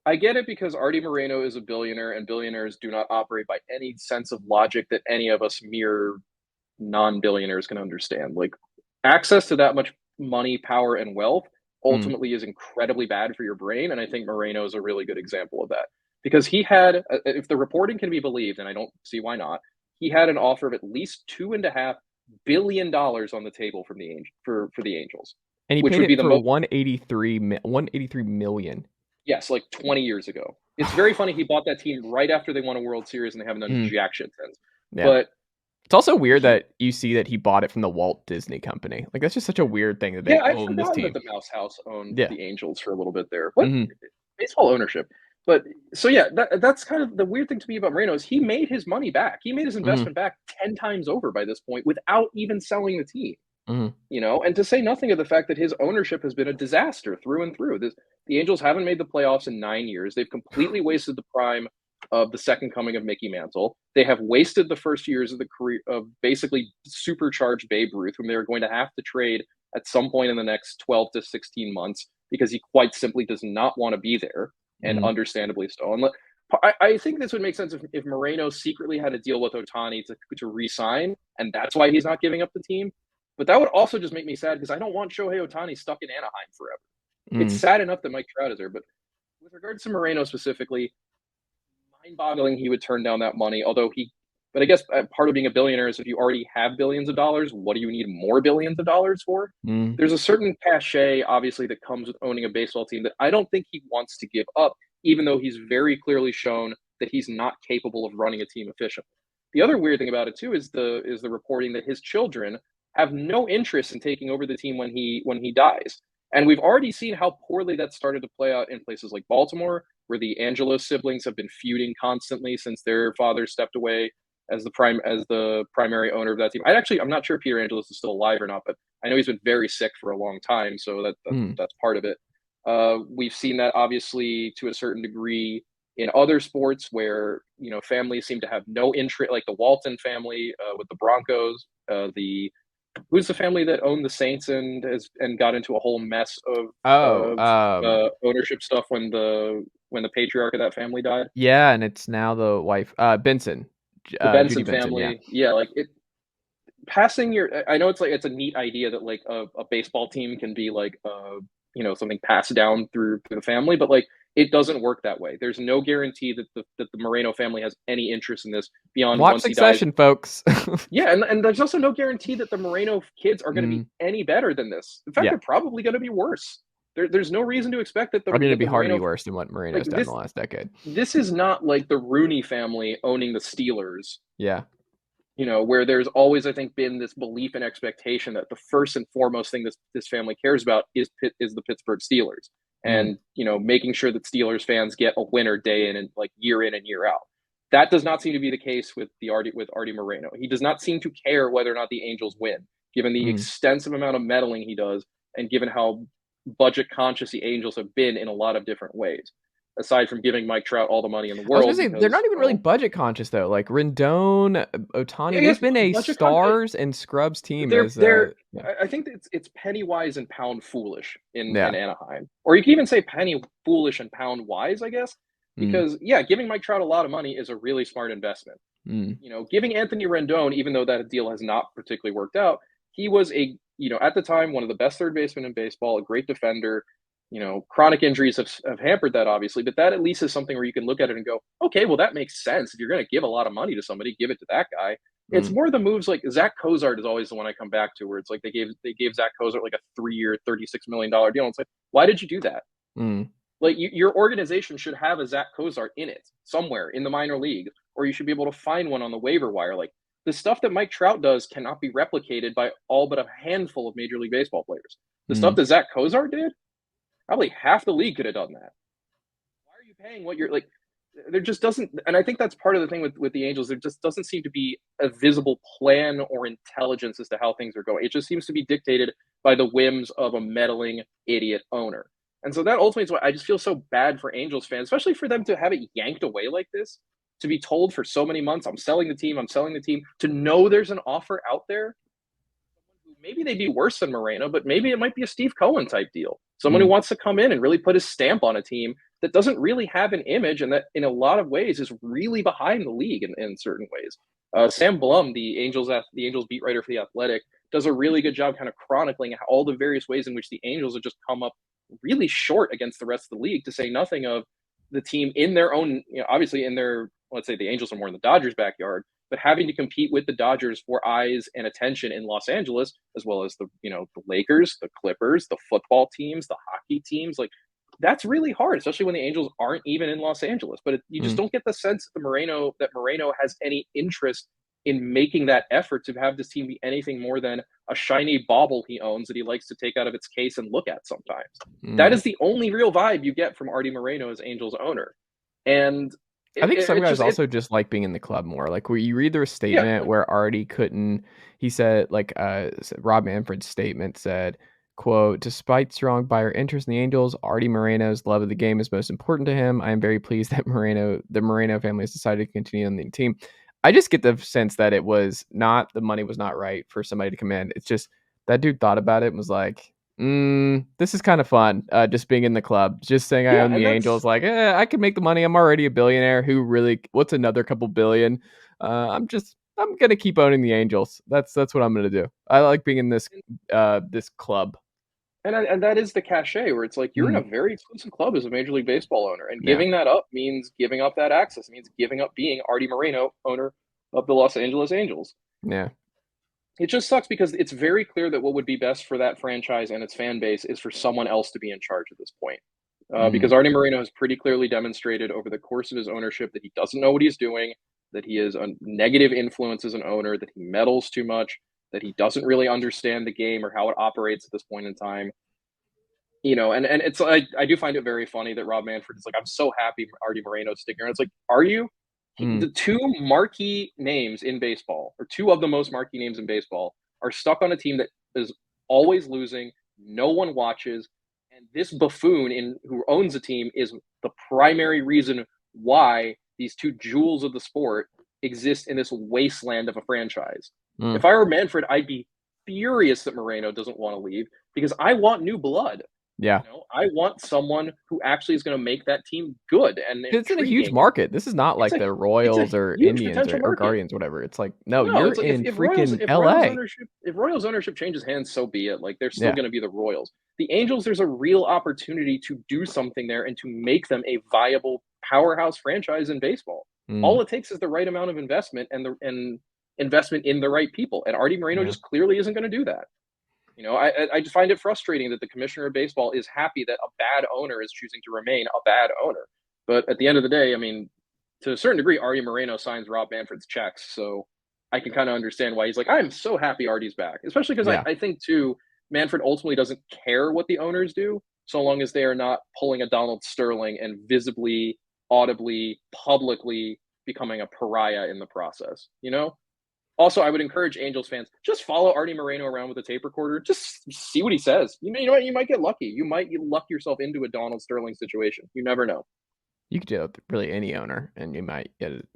I get it because Artie Moreno is a billionaire, and billionaires do not operate by any sense of logic that any of us mere non-billionaires can understand. Like, access to that much money, power, and wealth mm. ultimately is incredibly bad for your brain, and I think Moreno is a really good example of that, because he had, if the reporting can be believed, and I don't see why not, he had an offer of at least $2.5 billion on the table from for the Angels, And he which paid would be it the for most. 183 million. Yes, like 20 years ago. It's very funny he bought that team right after they won a World Series, and they haven't done Mm, jack shit since. yeah. But It's also weird he that you see that he bought it from the Walt Disney Company. Like that's just such a weird thing that they Yeah, I'd own this forgotten that team. the Mouse House owned Yeah. the Angels for a little bit there. What Hmm. baseball ownership? But so yeah, that's kind of the weird thing to me about Moreno is he made his money back. He made his Hmm. investment back 10 times over by this point without even selling the team. Hmm. And to say nothing of the fact that his ownership has been a disaster through and through. The Angels haven't made the playoffs in 9 years. They've completely wasted the prime of the second coming of Mickey Mantle. They have wasted the first years of the career of basically supercharged Babe Ruth, whom they're going to have to trade at some point in the next 12 to 16 months because he quite simply does not want to be there, and Hmm. understandably so. And I think this would make sense if Moreno secretly had a deal with Otani to re-sign, and that's why he's not giving up the team. But that would also just make me sad because I don't want Shohei Otani stuck in Anaheim forever. It's Hmm. sad enough that Mike Trout is there, but with regards to Moreno specifically, mind-boggling he would turn down that money. But I guess part of being a billionaire is if you already have billions of dollars, what do you need more billions of dollars for? Hmm. There's a certain cachet, obviously, that comes with owning a baseball team that I don't think he wants to give up, even though he's very clearly shown that he's not capable of running a team efficiently. The other weird thing about it too is the reporting that his children have no interest in taking over the team when he dies. And we've already seen how poorly that started to play out in places like Baltimore, where the Angelos siblings have been feuding constantly since their father stepped away. as the primary owner of that team. I'm not sure if Peter Angelos is still alive or not, but I know he's been very sick for a long time, so that's part of it. We've seen that obviously to a certain degree in other sports where families seem to have no interest, like the Walton family with the Broncos. The Who's the family that owned the Saints and got into a whole mess Oh, ownership stuff when the patriarch of that family died? yeah, and it's now the wife, Benson, The Judy Benson Benson. Yeah. family. Yeah, like it passing your. I know it's a neat idea that like a baseball team can be like something passed down through the family, but like it doesn't work that way. There's no guarantee that the Moreno family has any interest in this beyond Watch once he dies. Succession, folks. Yeah, and there's also no guarantee that the Moreno kids are going to be any better than this. In fact, Yeah. they're probably going to be worse. There's no reason to expect that I mean, it'd be the hard to be Moreno, worse than what like Marino's done in the last decade. this is not like the Rooney family owning the Steelers, Yeah. where there's always, I think, been this belief and expectation that the first and foremost thing this family cares about is the Pittsburgh Steelers, and making sure that Steelers fans get a winner day in and like year in and year out. That does not seem to be the case with Artie Moreno. He does not seem to care whether or not the Angels win, given the extensive amount of meddling he does, and given how budget conscious the Angels have been in a lot of different ways. Aside from giving Mike Trout all the money in the I was world, gonna say they're because not even really budget conscious though. Like Rendon, Ohtani, they've yes, been a budget stars and scrubs team. they're Yeah. I think it's penny wise and pound foolish in Yeah. Anaheim, or you can even say penny foolish and pound wise, I guess, Mm. because yeah, giving Mike Trout a lot of money is a really smart investment. Mm. Giving Anthony Rendon, even though that deal has not particularly worked out, he was at the time one of the best third basemen in baseball, a great defender. Chronic injuries have hampered that, obviously, but that at least is something where you can look at it and go, okay, well, that makes sense. If you're going to give a lot of money to somebody, give it to that guy. It's Mm. more the moves like Zach Cozart is always the one I come back to, where it's like they gave Zach Cozart like a 3-year, $36 million deal. And it's like, why did you do that? Mm. Like your organization should have a Zach Cozart in it somewhere in the minor league, or you should be able to find one on the waiver wire. Like the stuff that Mike Trout does cannot be replicated by all but a handful of Major League Baseball players. The stuff Mm. that Zach Cozart did, probably half the league could have done that. Why are you paying what you're like? There just doesn't, and I think that's part of the thing with the Angels. There just doesn't seem to be a visible plan or intelligence as to how things are going. It just seems to be dictated by the whims of a meddling idiot owner. And so that ultimately is why I just feel so bad for Angels fans, especially for them to have it yanked away like this, to be told for so many months, I'm selling the team, to know there's an offer out there. Maybe they'd be worse than Moreno, but maybe it might be a Steve Cohen type deal. Someone who wants to come in and really put his stamp on a team that doesn't really have an image, and that in a lot of ways is really behind the league in certain ways. Sam Blum, the Angels beat writer for The Athletic, does a really good job kind of chronicling all the various ways in which the Angels have just come up really short against the rest of the league, to say nothing of the team in their own, obviously in their, let's say the Angels are more in the Dodgers' backyard, but having to compete with the Dodgers for eyes and attention in Los Angeles, as well as the Lakers, the Clippers, the football teams, the hockey teams, like that's really hard, especially when the Angels aren't even in Los Angeles. But you just don't get the sense that Moreno has any interest in making that effort to have this team be anything more than a shiny bauble he owns that he likes to take out of its case and look at sometimes. That is the only real vibe you get from Artie Moreno as Angels owner. And I think some guys also just like being in the club more. Like where you read their statement where Artie couldn't, he said Rob Manfred's statement said, quote, despite strong buyer interest in the Angels, Artie Moreno's love of the game is most important to him. I am very pleased that the Moreno family has decided to continue on the team. I just get the sense that the money was not right for somebody to come in. It's just that dude thought about it and was like, this is kind of fun. Just being in the club, just saying I own the Angels. Like, I can make the money. I'm already a billionaire. What's another couple billion? I'm gonna keep owning the Angels. That's what I'm gonna do. I like being in this club. And that is the cachet where it's like you're in a very exclusive club as a Major League Baseball owner, and Yeah. giving that up means giving up that access. It means giving up being Artie Moreno, owner of the Los Angeles Angels. Yeah. It just sucks because it's very clear that what would be best for that franchise and its fan base is for someone else to be in charge at this point. Because Artie Moreno has pretty clearly demonstrated over the course of his ownership that he doesn't know what he's doing, that he is a negative influence as an owner, that he meddles too much, that he doesn't really understand the game or how it operates at this point in time. And it's I do find it very funny that Rob Manfred is like, I'm so happy Artie Moreno's sticking around. It's like, are you? The two marquee names in baseball, or two of the most marquee names in baseball, are stuck on a team that is always losing. No one watches. And this buffoon who owns the team is the primary reason why these two jewels of the sport exist in this wasteland of a franchise. If I were Manfred, I'd be furious that Moreno doesn't want to leave because I want new blood. Yeah. You know, I want someone who actually is going to make that team good and It's in a huge intriguing. market. This is not like the It's a Royals or huge Indians potential or market. Guardians, whatever. It's like, no, No, you're it's like in if freaking LA. Royals ownership changes hands, so be it. Like they're still Yeah. going to be the Royals. The Angels, there's a real opportunity to do something there and to make them a viable powerhouse franchise in baseball. All it takes is the right amount of investment and investment in the right people. And Artie Moreno just clearly isn't going to do that. You know, I just find it frustrating that the commissioner of baseball is happy that a bad owner is choosing to remain a bad owner. But at the end of the day, I mean, to a certain degree, Artie Moreno signs Rob Manfred's checks. So I can kind of understand why he's like, I'm so happy Artie's back. Especially because I think, too, Manfred ultimately doesn't care what the owners do, so long as they are not pulling a Donald Sterling and visibly, audibly, publicly becoming a pariah in the process, you know? Also, I would encourage Angels fans, just follow Artie Moreno around with a tape recorder. Just see what he says. You know what? You might get lucky. You might luck yourself into a Donald Sterling situation. You never know. You could do it with really any owner, and you might get it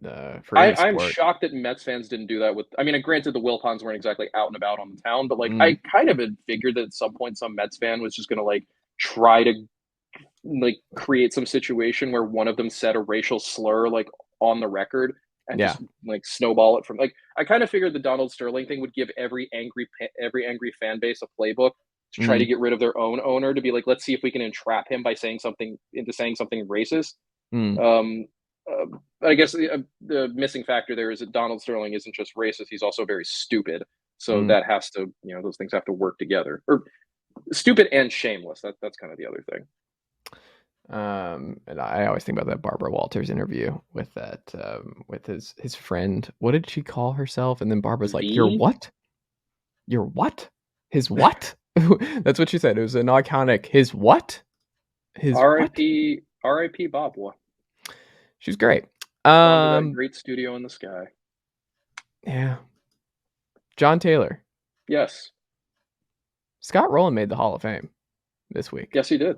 for any I'm sport. shocked that Mets fans didn't do that with. I mean, granted, the Wilpons weren't exactly out and about on the town, but like I kind of had figured that at some point some Mets fan was just going to like try to like create some situation where one of them said a racial slur like on the record and just like snowball it from like I kind of figured the Donald Sterling thing would give every angry fan base a playbook to try to get rid of their own owner to be like, let's see if we can entrap him by saying something racist. I guess the missing factor there is that Donald Sterling isn't just racist; he's also very stupid. So that has to, you know, those things have to work together. Or stupid and shameless. That's kind of the other thing. And I always think about that Barbara Walters interview with that with his friend. What did she call herself? And then Barbara's like, "You're what? You're what? His what?" That's what she said. It was an iconic. His what? His R.I.P. R.I.P. Bob. She's great. That great studio in the sky. Yeah. Jon Tayler. Yes. Scott Rolen made the Hall of Fame this week. Yes, he did.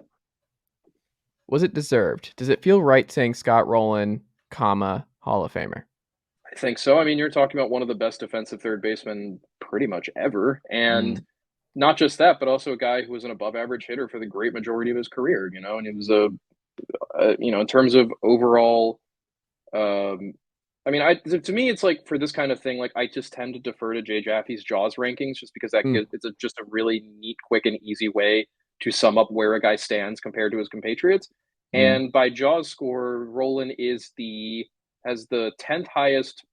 Was it deserved? Does it feel right saying Scott Rolen, comma, Hall of Famer? I think so. I mean, you're talking about one of the best defensive third basemen pretty much ever. And not just that, but also a guy who was an above average hitter for the great majority of his career, you know, and he was you know, in terms of overall, I mean, to me, it's like for this kind of thing, like I just tend to defer to Jay Jaffe's Jaws rankings just because it's just a really neat, quick, and easy way to sum up where a guy stands compared to his compatriots. And by Jaws score, Rolen has the 10th highest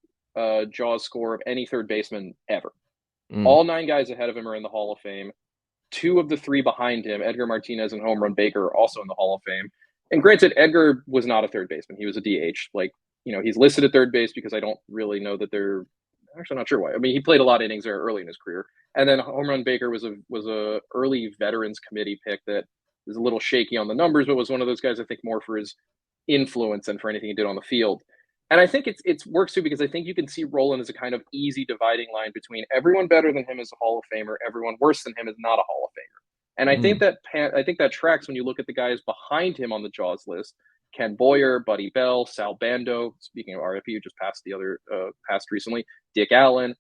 Jaws score of any third baseman ever. All 9 guys ahead of him are in the Hall of Fame. 2 of the 3 behind him, Edgar Martinez and Home Run Baker, are also in the Hall of Fame. And granted, Edgar was not a third baseman; he was a DH. Like, you know, he's listed at third base because I don't really know that they're actually not sure why. I mean, he played a lot of innings there early in his career. And then Home Run Baker was a early Veterans Committee pick that was a little shaky on the numbers, but was one of those guys I think more for his influence than for anything he did on the field. And I think it works too because I think you can see Rolen as a kind of easy dividing line between everyone better than him is a Hall of Famer, everyone worse than him is not a Hall of Famer. And I think that tracks when you look at the guys behind him on the Jaws list: Ken Boyer, Buddy Bell, Sal Bando. Speaking of RFP, who just passed recently. Dick Allen,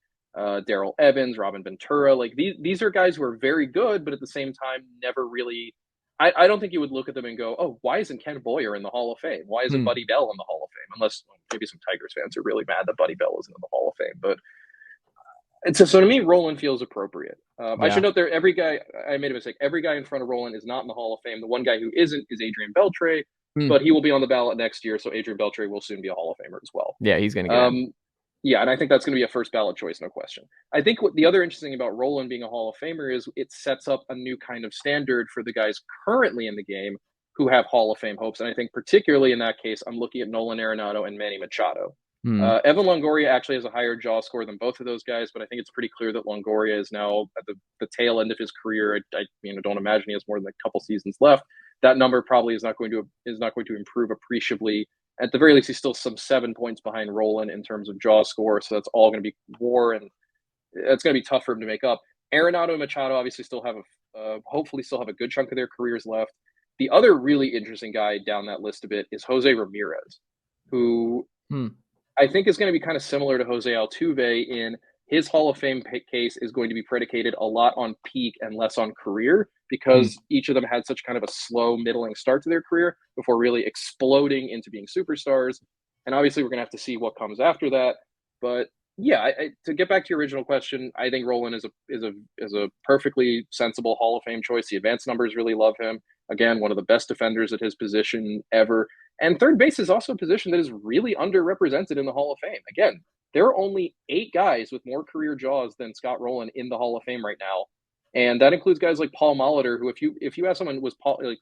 Darrell Evans, Robin Ventura. Like these are guys who are very good, but at the same time, never really. I don't think you would look at them and go, "Oh, why isn't Ken Boyer in the Hall of Fame? Why isn't Buddy Bell in the Hall of Fame?" Unless maybe some Tigers fans are really mad that Buddy Bell isn't in the Hall of Fame, but. So to me, Rolen feels appropriate. I should note there, every guy, I made a mistake. Every guy in front of Rolen is not in the Hall of Fame. The one guy who isn't is Adrian Beltre, but he will be on the ballot next year. So Adrian Beltre will soon be a Hall of Famer as well. Yeah, he's going to get in. Yeah, and I think that's going to be a first ballot choice, no question. I think what the other interesting thing about Rolen being a Hall of Famer is it sets up a new kind of standard for the guys currently in the game who have Hall of Fame hopes. And I think particularly in that case, I'm looking at Nolan Arenado and Manny Machado. Evan Longoria actually has a higher Jaws score than both of those guys, but I think it's pretty clear that Longoria is now at the tail end of his career. I don't imagine he has more than a couple seasons left. That number probably is not going to improve appreciably At the very least, he's still some 7 points behind Rolen in terms of draw score. So that's all going to be WAR, and it's going to be tough for him to make up. Arenado and Machado obviously still have hopefully still have a good chunk of their careers left. The other really interesting guy down that list a bit is Jose Ramirez, who I think is going to be kind of similar to Jose Altuve in his Hall of Fame case is going to be predicated a lot on peak and less on career, because each of them had such kind of a slow, middling start to their career before really exploding into being superstars. And obviously, we're going to have to see what comes after that. But yeah, to get back to your original question, I think Rolen is a perfectly sensible Hall of Fame choice. The advanced numbers really love him. Again, one of the best defenders at his position ever. And third base is also a position that is really underrepresented in the Hall of Fame. Again, there are only 8 guys with more career jaws than Scott Rolen in the Hall of Fame right now. And that includes guys like Paul Molitor, who if you ask someone,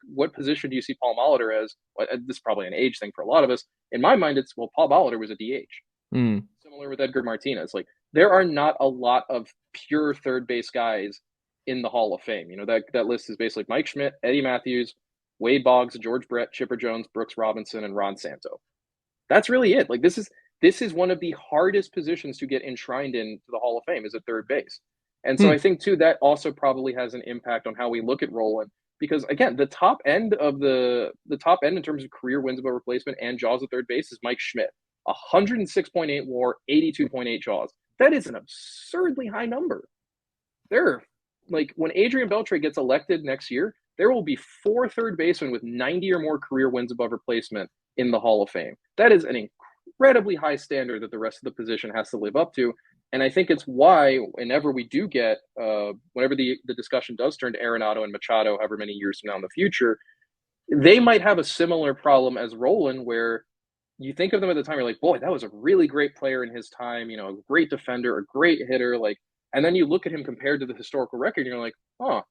what position do you see Paul Molitor as? Well, this is probably an age thing for a lot of us. In my mind, it's, well, Paul Molitor was a DH. Similar with Edgar Martinez. Like, there are not a lot of pure third base guys in the Hall of Fame. You know, that list is basically Mike Schmidt, Eddie Matthews, Wade Boggs, George Brett, Chipper Jones, Brooks Robinson, and Ron Santo. That's really it. Like, this is one of the hardest positions to get enshrined into the Hall of Fame, is at third base. And so I think, too, that also probably has an impact on how we look at Rolen, because, again, the top end in terms of career wins above replacement and jaws at third base is Mike Schmidt. 106.8 WAR, 82.8 jaws. That is an absurdly high number. When Adrian Beltre gets elected next year, there will be 4 third basemen with 90 or more career wins above replacement in the Hall of Fame. That is an incredibly high standard that the rest of the position has to live up to. And I think it's why whenever we do get, whenever the discussion does turn to Arenado and Machado, however many years from now in the future, they might have a similar problem as Rolen, where you think of them at the time, you're like, boy, that was a really great player in his time, you know, a great defender, a great hitter, like, and then you look at him compared to the historical record, and you're like,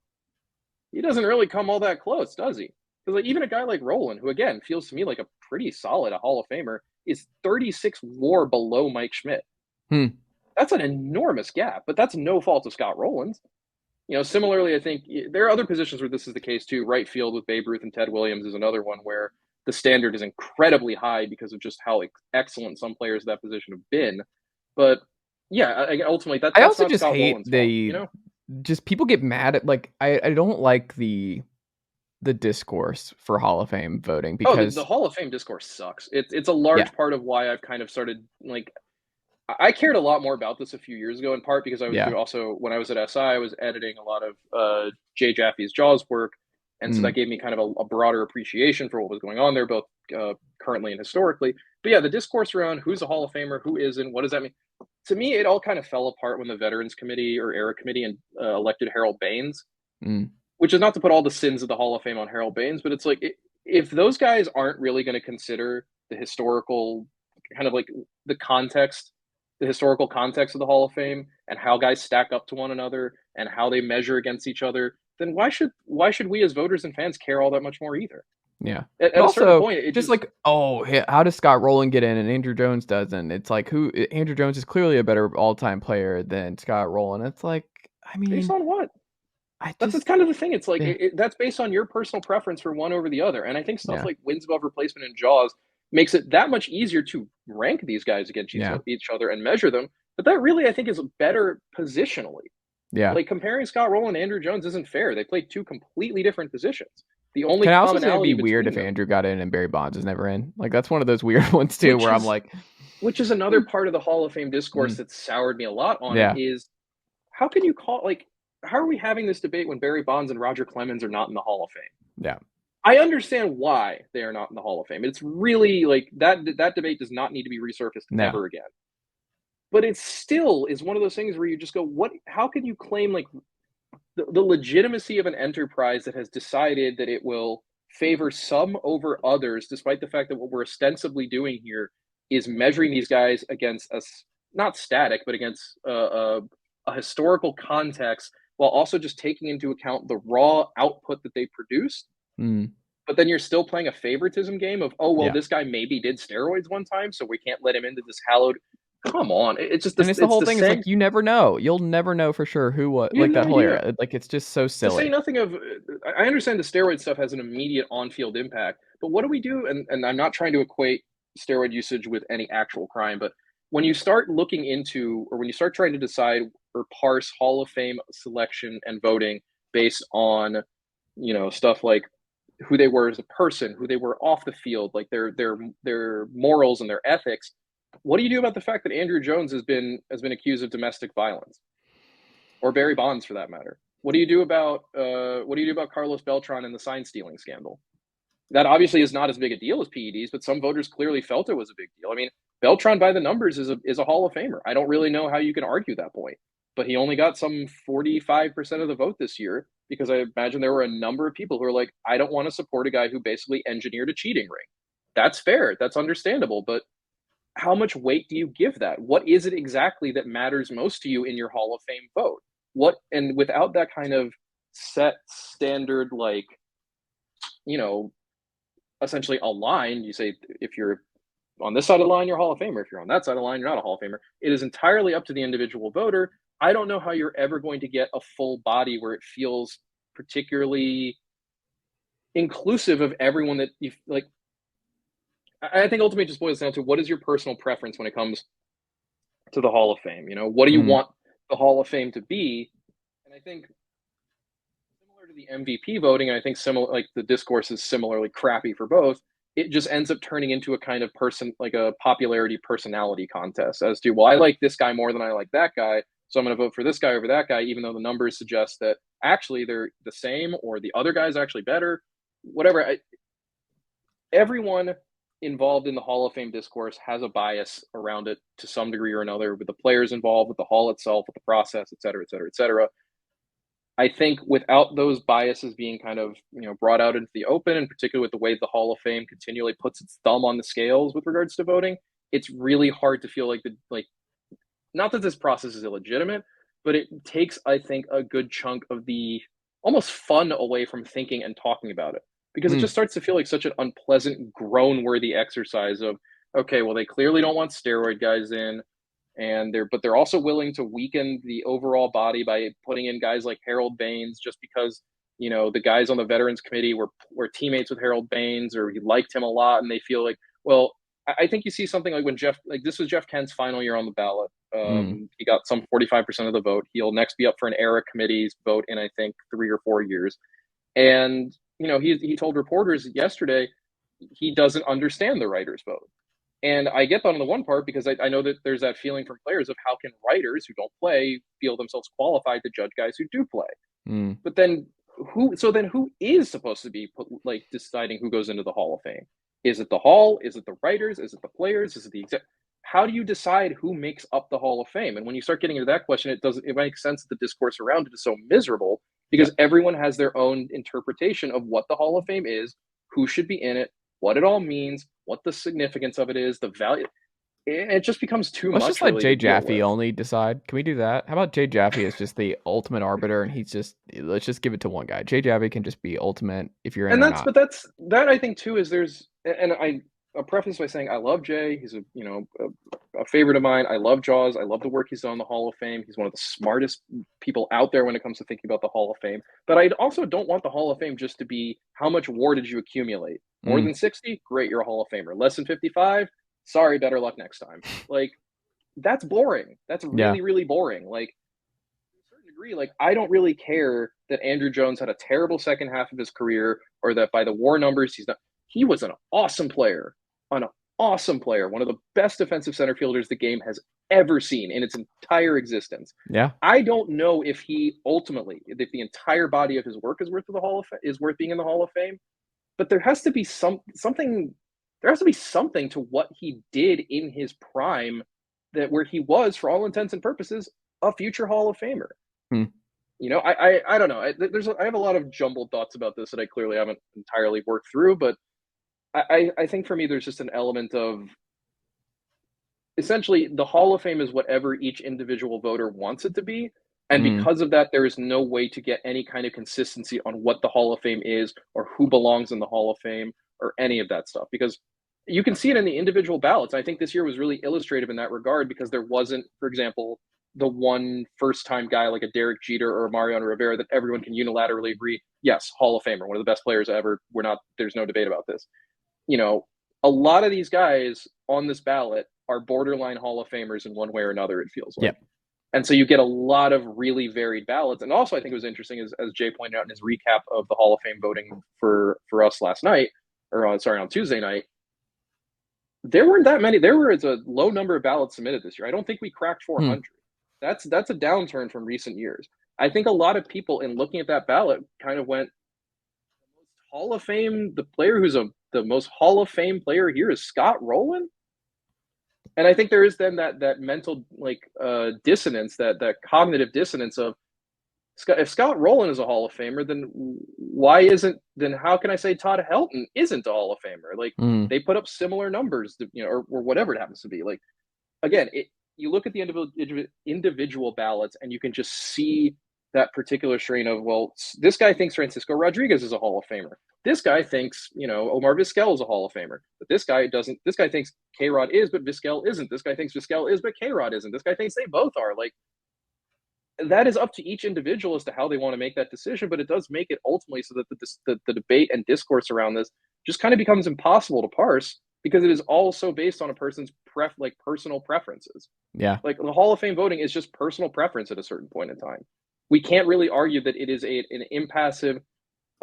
he doesn't really come all that close, does he? Because like, even a guy like Rolen, who again feels to me like a pretty solid Hall of Famer, is 36 WAR below Mike Schmidt. That's an enormous gap, but that's no fault of Scott Rolen's. You know, similarly, I think there are other positions where this is the case too. Right field with Babe Ruth and Ted Williams is another one where the standard is incredibly high because of just how excellent some players of that position have been. But yeah, ultimately, that's I also not just Scott hate Rolen's fault, you know? Just people get mad at, like, I don't like the discourse for Hall of Fame voting, because the Hall of Fame discourse sucks. It's a large part of why I've kind of started, like, I cared a lot more about this a few years ago, in part because I was also, when I was at SI, I was editing a lot of Jay Jaffe's Jaws work. And so that gave me kind of a broader appreciation for what was going on there, both currently and historically. But yeah, the discourse around who's a Hall of Famer, who isn't, what does that mean? To me, it all kind of fell apart when the Veterans Committee or Era Committee elected Harold Baines, which is not to put all the sins of the Hall of Fame on Harold Baines, but it's like, if those guys aren't really going to consider the historical, kind of like the historical context of the Hall of Fame and how guys stack up to one another and how they measure against each other, then why should we as voters and fans care all that much more either? Yeah. At also, a certain point, it just like, how does Scott Rolen get in and Andrew Jones doesn't? It's like, Andrew Jones is clearly a better all-time player than Scott Rolen. It's like, I mean, based on what? That's kind of the thing. It's like, that's based on your personal preference for one over the other. And I think stuff like wins above replacement and jaws makes it that much easier to rank these guys against each other and measure them. But that really, I think, is better positionally. Yeah. Like, comparing Scott Rolen and Andrew Jones isn't fair. They played 2 completely different positions. The only Can I also say commonality it'd be weird if Andrew got in and Barry Bonds is never in? Like, that's one of those weird ones too, where I'm like, which is another part of the Hall of Fame discourse that soured me a lot on it, is how can you how are we having this debate when Barry Bonds and Roger Clemens are not in the Hall of Fame? Yeah. I understand why they are not in the Hall of Fame. It's really like that debate does not need to be resurfaced ever again. But it still is one of those things where you just go, how can you claim like the legitimacy of an enterprise that has decided that it will favor some over others, despite the fact that what we're ostensibly doing here is measuring these guys against not static, but against a historical context, while also just taking into account the raw output that they produced. But then you're still playing a favoritism game of, this guy maybe did steroids one time, so we can't let him into this hallowed. Come on, it's just and it's the whole thing. It's like, you never know. You'll never know for sure who what. Like that whole era. Like, it's just so silly. To say nothing of, I understand the steroid stuff has an immediate on-field impact, but what do we do? And I'm not trying to equate steroid usage with any actual crime, but when you start looking into, or when you start trying to decide or parse Hall of Fame selection and voting based on, stuff like who they were as a person, who they were off the field, like their morals and their ethics. What do you do about the fact that Andrew Jones has been accused of domestic violence, or Barry Bonds for that matter? What do you do about Carlos Beltran and the sign stealing scandal? That obviously is not as big a deal as PEDs, but some voters clearly felt it was a big deal. I mean, Beltran, by the numbers, is a Hall of Famer. I don't really know how you can argue that point, but he only got some 45% of the vote this year, because I imagine there were a number of people who are like, I don't want to support a guy who basically engineered a cheating ring. That's fair. That's understandable. But how much weight do you give that? What is it exactly that matters most to you in your Hall of Fame vote? And without that kind of set standard, like, you know, essentially a line, you say, if you're on this side of the line, you're a Hall of Famer. If you're on that side of the line, you're not a Hall of Famer. It is entirely up to the individual voter. I don't know how you're ever going to get a full body where it feels particularly inclusive of everyone that you like. I think ultimately it just boils down to, what is your personal preference when it comes to the Hall of Fame? What do you want the Hall of Fame to be? And I think similar to the MVP voting, I think similar, like the discourse is similarly crappy for both. It just ends up turning into a kind of like a popularity personality contest as to, well, I like this guy more than I like that guy, so I'm going to vote for this guy over that guy, even though the numbers suggest that actually they're the same, or the other guy's actually better. Whatever. Everyone involved in the Hall of Fame discourse has a bias around it to some degree or another, with the players involved, with the hall itself, with the process, et cetera, et cetera, et cetera. I think without those biases being kind of, brought out into the open, and particularly with the way the Hall of Fame continually puts its thumb on the scales with regards to voting, it's really hard to feel like not that this process is illegitimate, but it takes, I think, a good chunk of the almost fun away from thinking and talking about it, because it just starts to feel like such an unpleasant, groan-worthy exercise of, okay, well, they clearly don't want steroid guys in, but they're also willing to weaken the overall body by putting in guys like Harold Baines, just because the guys on the Veterans Committee were teammates with Harold Baines, or he liked him a lot, and they feel like, well, I think you see something like when this was Jeff Kent's final year on the ballot. He got some 45% of the vote. He'll next be up for an ERA committee's vote in, I think, 3 or 4 years. And, he told reporters yesterday he doesn't understand the writer's vote. And I get that on the one part, because I know that there's that feeling from players of, how can writers who don't play feel themselves qualified to judge guys who do play? But then who is supposed to be deciding who goes into the Hall of Fame? Is it the Hall? Is it the writers? Is it the players? Is it the exec? How do you decide who makes up the Hall of Fame? And when you start getting into that question, it makes sense that the discourse around it is so miserable, because everyone has their own interpretation of what the Hall of Fame is, who should be in it, what it all means, what the significance of it is, the value. It just becomes too much. Let's just let Jay Jaffe only decide. Can we do that? How about Jay Jaffe is just the ultimate arbiter, and let's just give it to one guy. Jay Jaffe can just be ultimate if you're in or not. But that I think too is I'll preface by saying I love Jay. He's a favorite of mine. I love Jaws. I love the work he's done in the Hall of Fame. He's one of the smartest people out there when it comes to thinking about the Hall of Fame. But I also don't want the Hall of Fame just to be, how much WAR did you accumulate? More than 60? Great, you're a Hall of Famer. Less than 55? Sorry, better luck next time. Like, that's boring. That's really, really boring. Like, to a certain degree, like, I don't really care that Andrew Jones had a terrible second half of his career, or that by the WAR numbers he was an awesome player. An awesome player, one of the best defensive center fielders the game has ever seen in its entire existence. Yeah. I don't know if the entire body of his work is worth being in the Hall of Fame, but there has to be something to what he did in his prime, where he was, for all intents and purposes, a future Hall of Famer. I don't know. I have a lot of jumbled thoughts about this that I clearly haven't entirely worked through, but I think for me, there's just an element of, essentially, the Hall of Fame is whatever each individual voter wants it to be. And because of that, there is no way to get any kind of consistency on what the Hall of Fame is, or who belongs in the Hall of Fame, or any of that stuff. Because you can see it in the individual ballots. I think this year was really illustrative in that regard, because there wasn't, for example, the one first-time guy like a Derek Jeter or a Mariano Rivera that everyone can unilaterally agree, yes, Hall of Famer, one of the best players ever. There's no debate about this. a lot of these guys on this ballot are borderline Hall of Famers in one way or another, it feels like. Yep. And so you get a lot of really varied ballots. And also, I think it was interesting, as Jay pointed out in his recap of the Hall of Fame voting for us last night, or on Tuesday night, there weren't that many. There was a low number of ballots submitted this year. I don't think we cracked 400. That's a downturn from recent years. I think a lot of people, in looking at that ballot, kind of went, Hall of Fame, the player who's the most Hall of Fame player here is Scott Rolen. And I think there is then that mental dissonance, that cognitive dissonance of, if Scott Rolen is a Hall of Famer, then how can I say Todd Helton isn't a Hall of Famer? Like, they put up similar numbers, or whatever it happens to be. Like, again, you look at the individual ballots and you can just see that particular strain of, well, this guy thinks Francisco Rodriguez is a Hall of Famer. This guy thinks, Omar Vizquel is a Hall of Famer. But this guy doesn't. This guy thinks K-Rod is, but Vizquel isn't. This guy thinks Vizquel is, but K-Rod isn't. This guy thinks they both are. Like, that is up to each individual as to how they want to make that decision, but it does make it ultimately so that the debate and discourse around this just kind of becomes impossible to parse, because it is also based on a person's personal preferences. Yeah. Like, the Hall of Fame voting is just personal preference at a certain point in time. We can't really argue that it is an impassive,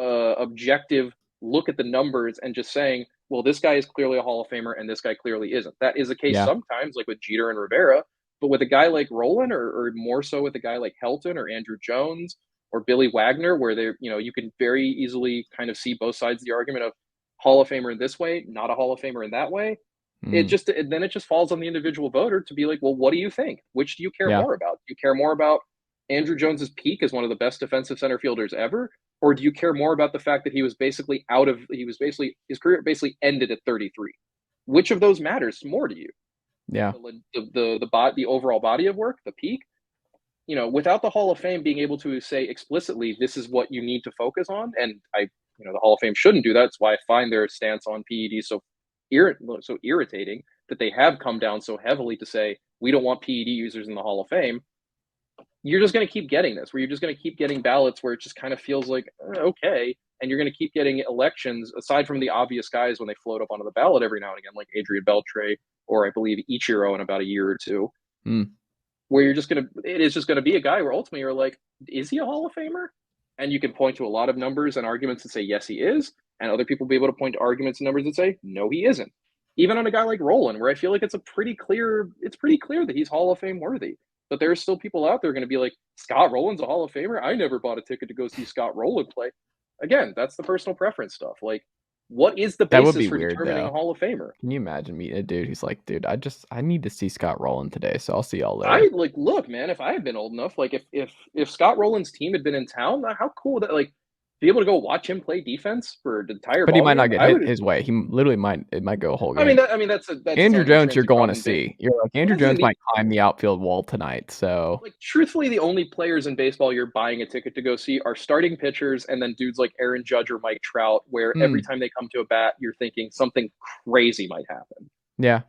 objective look at the numbers and just saying, well, this guy is clearly a Hall of Famer and this guy clearly isn't. That is the case sometimes, like with Jeter and Rivera. But with a guy like Rolen, or more so with a guy like Helton or Andrew Jones or Billy Wagner, where you can very easily kind of see both sides of the argument of Hall of Famer in this way, not a Hall of Famer in that way. It just falls on the individual voter to be like, well, what do you think? Which do you care more about? Do you care more about Andrew Jones's peak as one of the best defensive center fielders ever, or do you care more about the fact that his career basically ended at 33? Which of those matters more to you? Yeah. The overall body of work, the peak, without the Hall of Fame being able to say explicitly, this is what you need to focus on. And the Hall of Fame shouldn't do that. That's why I find their stance on PED so irritating, that they have come down so heavily to say, we don't want PED users in the Hall of Fame. You're just going to keep getting this, where you're just going to keep getting ballots where it just kind of feels like, okay. And you're going to keep getting elections, aside from the obvious guys when they float up onto the ballot every now and again, like Adrian Beltre, or I believe Ichiro in about a year or two, where it is just going to be a guy where ultimately you're like, is he a Hall of Famer? And you can point to a lot of numbers and arguments that say, yes, he is. And other people will be able to point to arguments and numbers that say, no, he isn't. Even on a guy like Rolen, where I feel like it's pretty clear that he's Hall of Fame worthy. But there are still people out there going to be like, Scott Rolen's a Hall of Famer. I never bought a ticket to go see Scott Rolen play. Again, that's the personal preference stuff. Like, what is the basis for determining a Hall of Famer? Can you imagine meeting a dude who's like, dude, I need to see Scott Rolen today, so I'll see y'all later. Look, man, if I had been old enough, like if Scott Rolen's team had been in town, how cool would that, like, be able to go watch him play defense for the entire. But he might not get hit his way. He literally might go a whole game. That's Andrew Jones. You're going to see. You're like, Andrew Jones might climb the outfield wall tonight. So, like, truthfully, the only players in baseball you're buying a ticket to go see are starting pitchers, and then dudes like Aaron Judge or Mike Trout, where every time they come to a bat, you're thinking something crazy might happen. Yeah,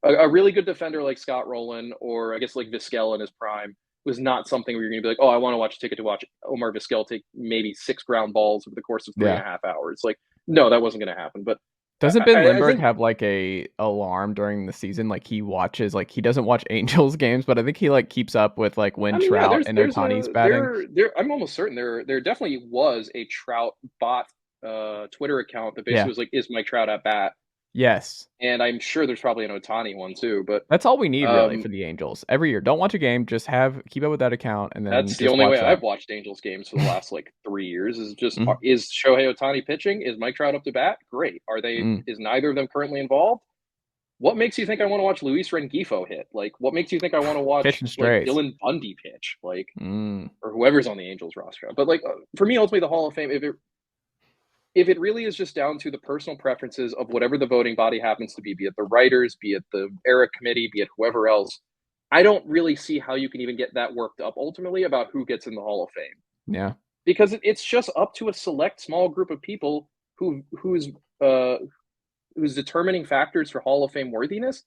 a really good defender like Scott Rolen, or I guess like Vizquel in his prime, was not something where you're going to be like, oh, I want to watch a ticket to watch Omar Vizquel take maybe 6 ground balls over the course of 3.5 hours. Like, no, that wasn't going to happen. But doesn't Ben Lindbergh have like a alarm during the season? Like, he watches, like, he doesn't watch Angels games, but I think he like keeps up with like when Trout and Ohtani's batting. I'm almost certain there definitely was a Trout bot Twitter account that basically was like, is Mike Trout at bat? Yes. And I'm sure there's probably an Ohtani one too, but that's all we need really for the Angels. Every year, don't watch a game, just keep up with that account, and then that's the only way I've watched Angels games for the last like 3 years. Is just is Shohei Ohtani pitching? Is Mike Trout up to bat? Great. Are they? Is neither of them currently involved? What makes you think I want to watch Luis Rengifo hit? Like, what makes you think I want to watch Dylan Bundy pitch? Like, or whoever's on the Angels roster. But like, for me, ultimately, the Hall of Fame, if it really is just down to the personal preferences of whatever the voting body happens to be it the writers, be it the ERA committee, be it whoever else, I don't really see how you can even get that worked up ultimately about who gets in the Hall of Fame. Yeah. Because it's just up to a select small group of people whose determining factors for Hall of Fame worthiness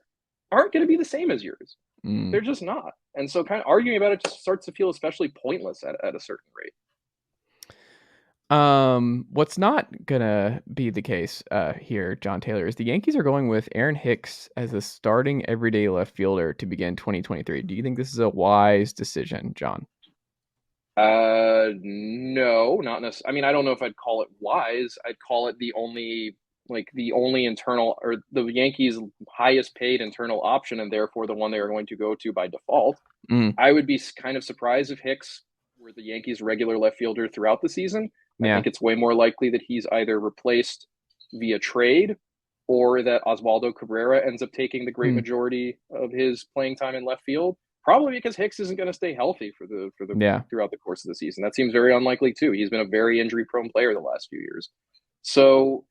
aren't going to be the same as yours. They're just not. And so kind of arguing about it just starts to feel especially pointless at a certain rate. What's not gonna be the case here, Jon Tayler, is the Yankees are going with Aaron Hicks as the starting everyday left fielder to begin 2023. Do you think this is a wise decision, John? No, not necessarily. I mean, I don't know if I'd call it wise. I'd call it the only internal, or the Yankees' highest paid internal option, and therefore the one they are going to go to by default. Mm, I would be kind of surprised if Hicks were the Yankees' regular left fielder throughout the season. I yeah. think it's way more likely that he's either replaced via trade or that Oswaldo Cabrera ends up taking the great Mm, majority of his playing time in left field. Probably because Hicks isn't going to stay healthy for the yeah. throughout the course of the season. That seems very unlikely too. He's been a very injury prone player the last few years. So,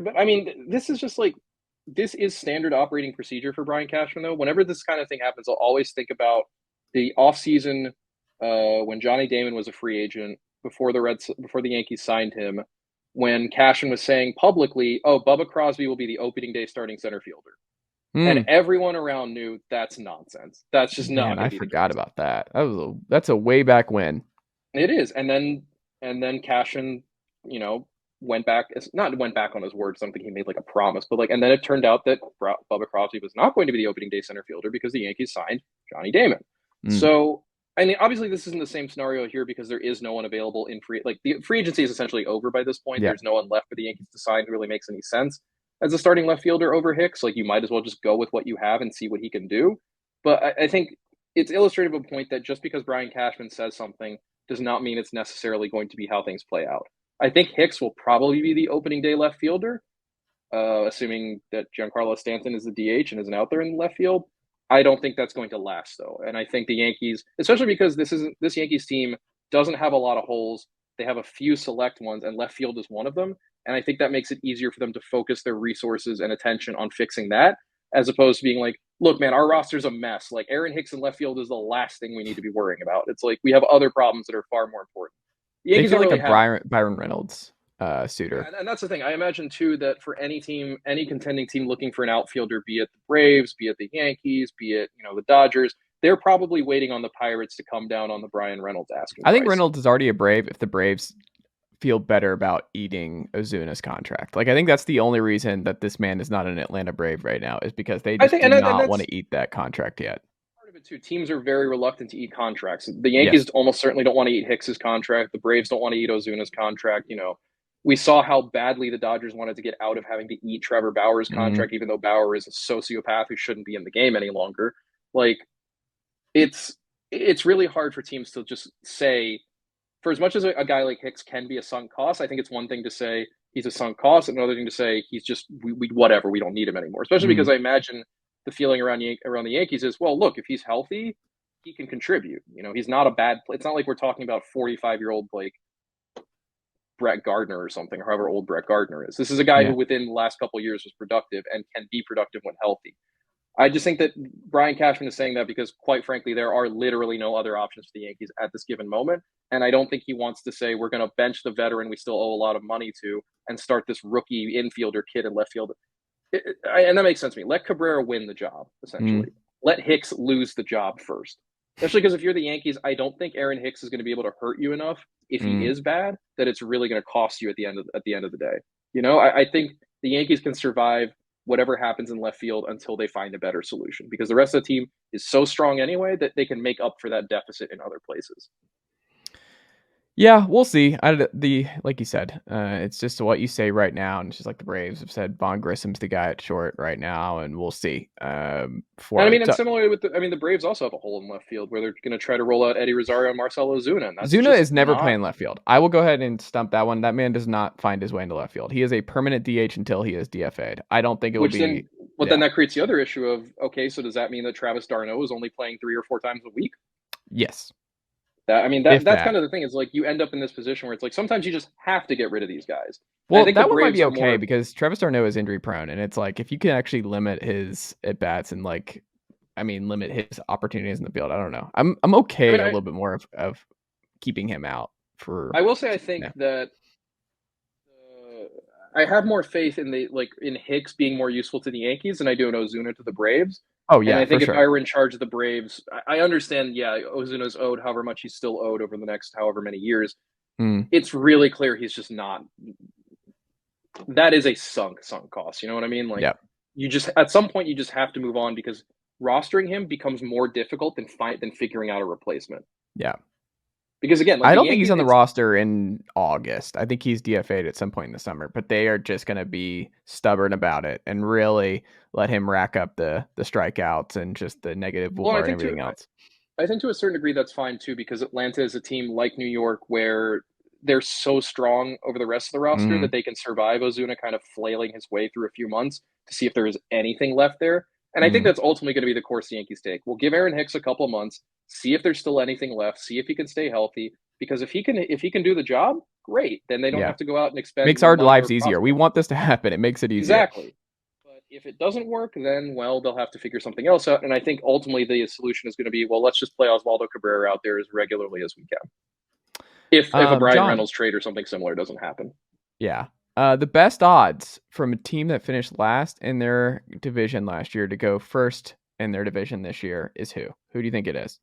but I mean, this is standard operating procedure for Brian Cashman though. Whenever this kind of thing happens, I'll always think about the offseason when Johnny Damon was a free agent before the Yankees signed him, when Cashman was saying publicly, "Oh, Bubba Crosby will be the opening day starting center fielder," and Mm, everyone around knew that's nonsense. That's just not man, going I to be the forgot case. about that. That's a way back when. It is, and then Cashman, you know, went back on his word. Something he made like a promise, but and then it turned out that Bubba Crosby was not going to be the opening day center fielder because the Yankees signed Johnny Damon. Mm, So I mean, obviously this isn't the same scenario here because there is no one available in the free agency is essentially over by this point. yeah. There's no one left for the Yankees to sign who really makes any sense as a starting left fielder over Hicks. Like you might as well just go with what you have and see what he can do. But I think it's illustrative of a point that just because Brian Cashman says something does not mean it's necessarily going to be how things play out. I think Hicks will probably be the opening day left fielder, assuming that Giancarlo Stanton is the DH and isn't out there in the left field. I don't think that's going to last though, and I think the Yankees, especially because this Yankees team doesn't have a lot of holes. They have a few select ones, and left field is one of them. And I think that makes it easier for them to focus their resources and attention on fixing that, as opposed to being like, look, man, our roster's a mess. Like Aaron Hicks in left field is the last thing we need to be worrying about. It's like we have other problems that are far more important. The They Yankees feel don't like a really have. Byron Reynolds Yeah, suitor. and that's the thing. I imagine too that for any team, any contending team looking for an outfielder, be it the Braves, be it the Yankees, be it the Dodgers, they're probably waiting on the Pirates to come down on the Brian Reynolds asking I think price. Reynolds is already a Brave if the Braves feel better about eating Ozuna's contract. Like I think that's the only reason that this man is not an Atlanta Brave right now is because they I just think, do and not want that's to eat that contract yet. part of it too. Teams are very reluctant to eat contracts. The Yankees Yes. almost certainly don't want to eat Hicks's contract. The Braves don't want to eat Ozuna's contract. We saw how badly the Dodgers wanted to get out of having to eat Trevor Bauer's Mm, contract, even though Bauer is a sociopath who shouldn't be in the game any longer. Like it's really hard for teams to just say, for as much as a guy like Hicks can be a sunk cost, I think it's one thing to say he's a sunk cost, and another thing to say he's just whatever, we don't need him anymore. Especially because mm, I imagine the feeling around the Yankees is, well, look, if he's healthy, he can contribute. He's not a bad. It's not like we're talking about 45-year-old like Brett Gardner or something, or however old Brett Gardner is. This is a guy who yeah. within the last couple of years was productive and can be productive when healthy. I just think that Brian Cashman is saying that because, quite frankly, there are literally no other options for the Yankees at this given moment. And I don't think he wants to say we're going to bench the veteran we still owe a lot of money to and start this rookie infielder kid in left field. And that makes sense to me. Let Cabrera win the job, Mm, essentially. Let Hicks lose the job first. Especially because if you're the Yankees, I don't think Aaron Hicks is going to be able to hurt you enough if he mm. is bad that it's really going to cost you at the end of the day. I think the Yankees can survive whatever happens in left field until they find a better solution because the rest of the team is so strong anyway that they can make up for that deficit in other places. Yeah, we'll see. Like you said, it's just what you say right now, and it's just like the Braves have said. Von Grissom's the guy at short right now, and we'll see. And I For mean, it. and So, similarly the Braves also have a hole in left field where they're going to try to roll out Eddie Rosario and Marcelo Ozuna, and that's Zuna just is never not. playing left field. I will go ahead and stump that one. That man does not find his way into left field. He is a permanent DH until he is DFA'd. I don't think it will Which then, be. well, then Yeah. that creates the other issue of okay, so does that mean that Travis d'Arnaud is only playing 3 or 4 times a week? Yes. That I mean If that's that. kind of the thing is like you end up in this position where it's like sometimes you just have to get rid of these guys. And I Well, think the that one might Braves be are okay more. because Travis d'Arnaud is injury prone, and it's like if you can actually limit his at bats and limit his opportunities in the field. I don't know. I'm I okay mean, a I little bit more of keeping him out for. I will say I think Yeah. that I have more faith in in Hicks being more useful to the Yankees than I do in Ozuna to the Braves. Oh And yeah, I for think if I sure. were in charge of the Braves, I understand. Yeah, Ozuna's owed however much he's still owed over the next however many years. it's really clear he's just not. That is a sunk cost. You know what I mean? Like, Yeah. you just at some point you just have to move on because rostering him becomes more difficult than figuring out a replacement. Yeah. Because again, like I the don't think he's Yankees, on the it's roster in August. I think he's DFA'd at some point in the summer, but they are just going to be stubborn about it and really let him rack up the strikeouts and just the negative well, WAR and everything else. I think to a certain degree that's fine too because Atlanta is a team like New York where they're so strong over the rest of the roster that Mm-hmm. they can survive Ozuna kind of flailing his way through a few months to see if there is anything left there. And I think Mm-hmm. that's ultimately going to be the course the Yankees take. We'll give Aaron Hicks a couple of months, see if there's still anything left, see if he can stay healthy. Because if he can do the job, great. Then they don't Yeah. have to go out and expend Makes more our money or lives easier. We prospect. want this to happen. It makes it easier. Exactly. But if it doesn't work, then well, they'll have to figure something else out. And I think ultimately the solution is going to be, well, let's just play Oswaldo Cabrera out there as regularly as we can. If a Brian John, Reynolds trade or something similar doesn't happen. yeah. The best odds from a team that finished last in their division last year to go first in their division this year is who? Who do you think it is?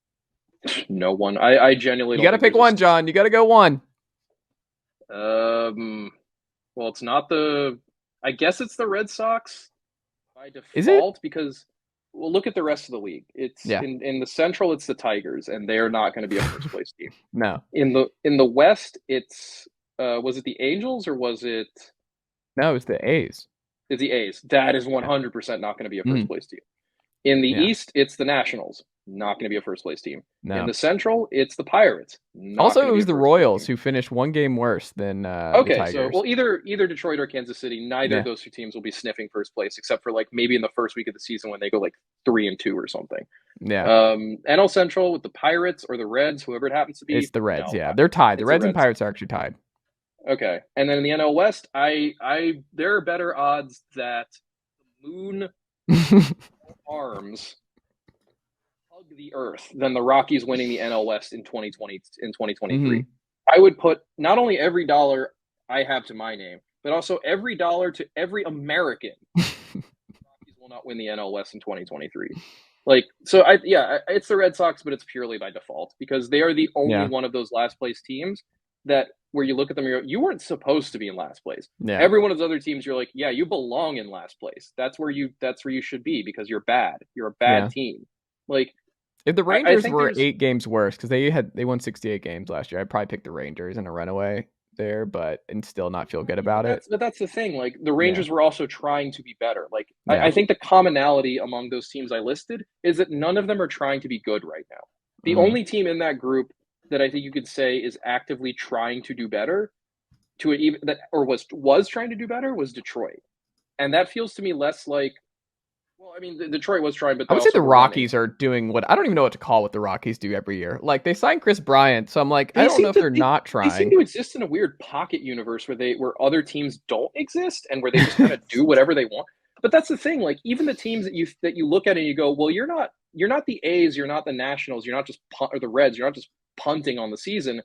No one. I genuinely You don't got to think pick there's one, John. You got to go one. well, it's not the. I guess it's the Red Sox by Is it? default because well, look at the rest of the league. It's Yeah. in the Central, it's the Tigers, and they're not going to be a first place team. No. In the West, it's was it the Angels or was it No, it's the A's. is the A's? That is Yeah. 100% not going to be a first Mm, place team. In the yeah. East, it's the Nationals, not going to be a first place team. In No. the Central, it's the Pirates, not Also, going it to be was a the first place Royals team. who finished one game worse than the Okay, so Tigers. well, either Detroit or Kansas City, neither of Yeah. those two teams will be sniffing first place, except for like maybe in the first week of the season when they go like 3-2 or something. Yeah. NL Central with the Pirates or the Reds, whoever it happens to It's be, the Reds. no, Yeah. They're tied. The it's the Reds and Reds. Pirates are actually tied. Okay, and then in the NL West, I there are better odds that the moon arms hug the earth than the Rockies winning the NL West in 2020 in 2023. hmm I would put not only every dollar I have to my name, but also every dollar to every American. Rockies will not win the NL West in 2023. Like so, it's the Red Sox, but it's purely by default because they are the only Yeah. one of those last place teams that where you look at them, you weren't supposed to be in last place. Yeah. Every one of those other teams, you're like, yeah, you belong in last place. That's where you should be because you're bad. You're a bad Yeah. team. Like If the I Rangers think were there's 8 games worse, because they won 68 games last year, I'd probably pick the Rangers in a runaway there, and still not feel good about it. but that's the thing. Like the Yeah. Rangers were also trying to be better. Like Yeah. I think the commonality among those teams I listed is that none of them are trying to be good right now. The Mm. only team in that group that I think you could say is actively trying to do better to it even that or was trying to do better was Detroit. And that feels to me less like well, I mean Detroit was trying, but I they would say also the were running. Rockies are doing what I don't even know what to call what the Rockies do every year. Like they signed Chris Bryant, so I'm like, I They don't know seem if to they're not they seem trying. to exist in a weird pocket universe where other teams don't exist and where they just kind of do whatever they want. But that's the thing. Like even the teams that you look at and you go, well, you're not the A's, you're not the Nationals, you're not just or the Reds, you're not just punting on the season.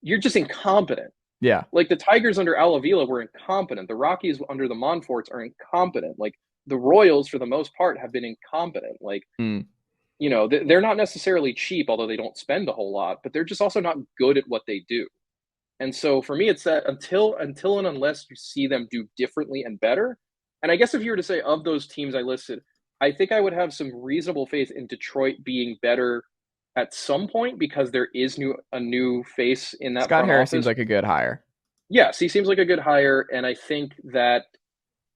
You're just incompetent. Yeah. Like the Tigers under Al Avila were incompetent. The Rockies under the Monforts are incompetent. Like the Royals, for the most part, have been incompetent. Like Mm. they're not necessarily cheap, although they don't spend a whole lot, but they're just also not good at what they do. And so for me, it's that until and unless you see them do differently and better. And I guess if you were to say of those teams I listed, I think I would have some reasonable faith in Detroit being better at some point because there is a new face in that Scott front Harris seems office. like a good hire. Yes, he seems like a good hire, and I think that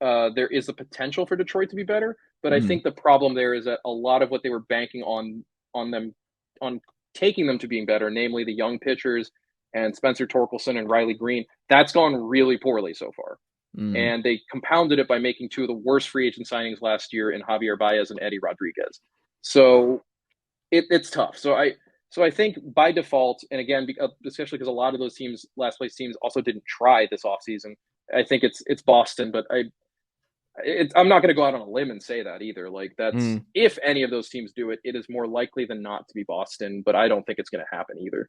there is the potential for Detroit to be better. But I Mm. think the problem there is that a lot of what they were banking on them on taking them to being better, namely the young pitchers and Spencer Torkelson and Riley Green, that's gone really poorly so far. Mm. And they compounded it by making two of the worst free agent signings last year in Javier Baez and Eddie Rodriguez. So it's tough. So I think by default, and again, especially because a lot of those teams, last place teams, also didn't try this offseason, I think it's Boston. But I'm not going to go out on a limb and say that either. Like that's Mm. if any of those teams do it, it is more likely than not to be Boston. But I don't think it's going to happen either.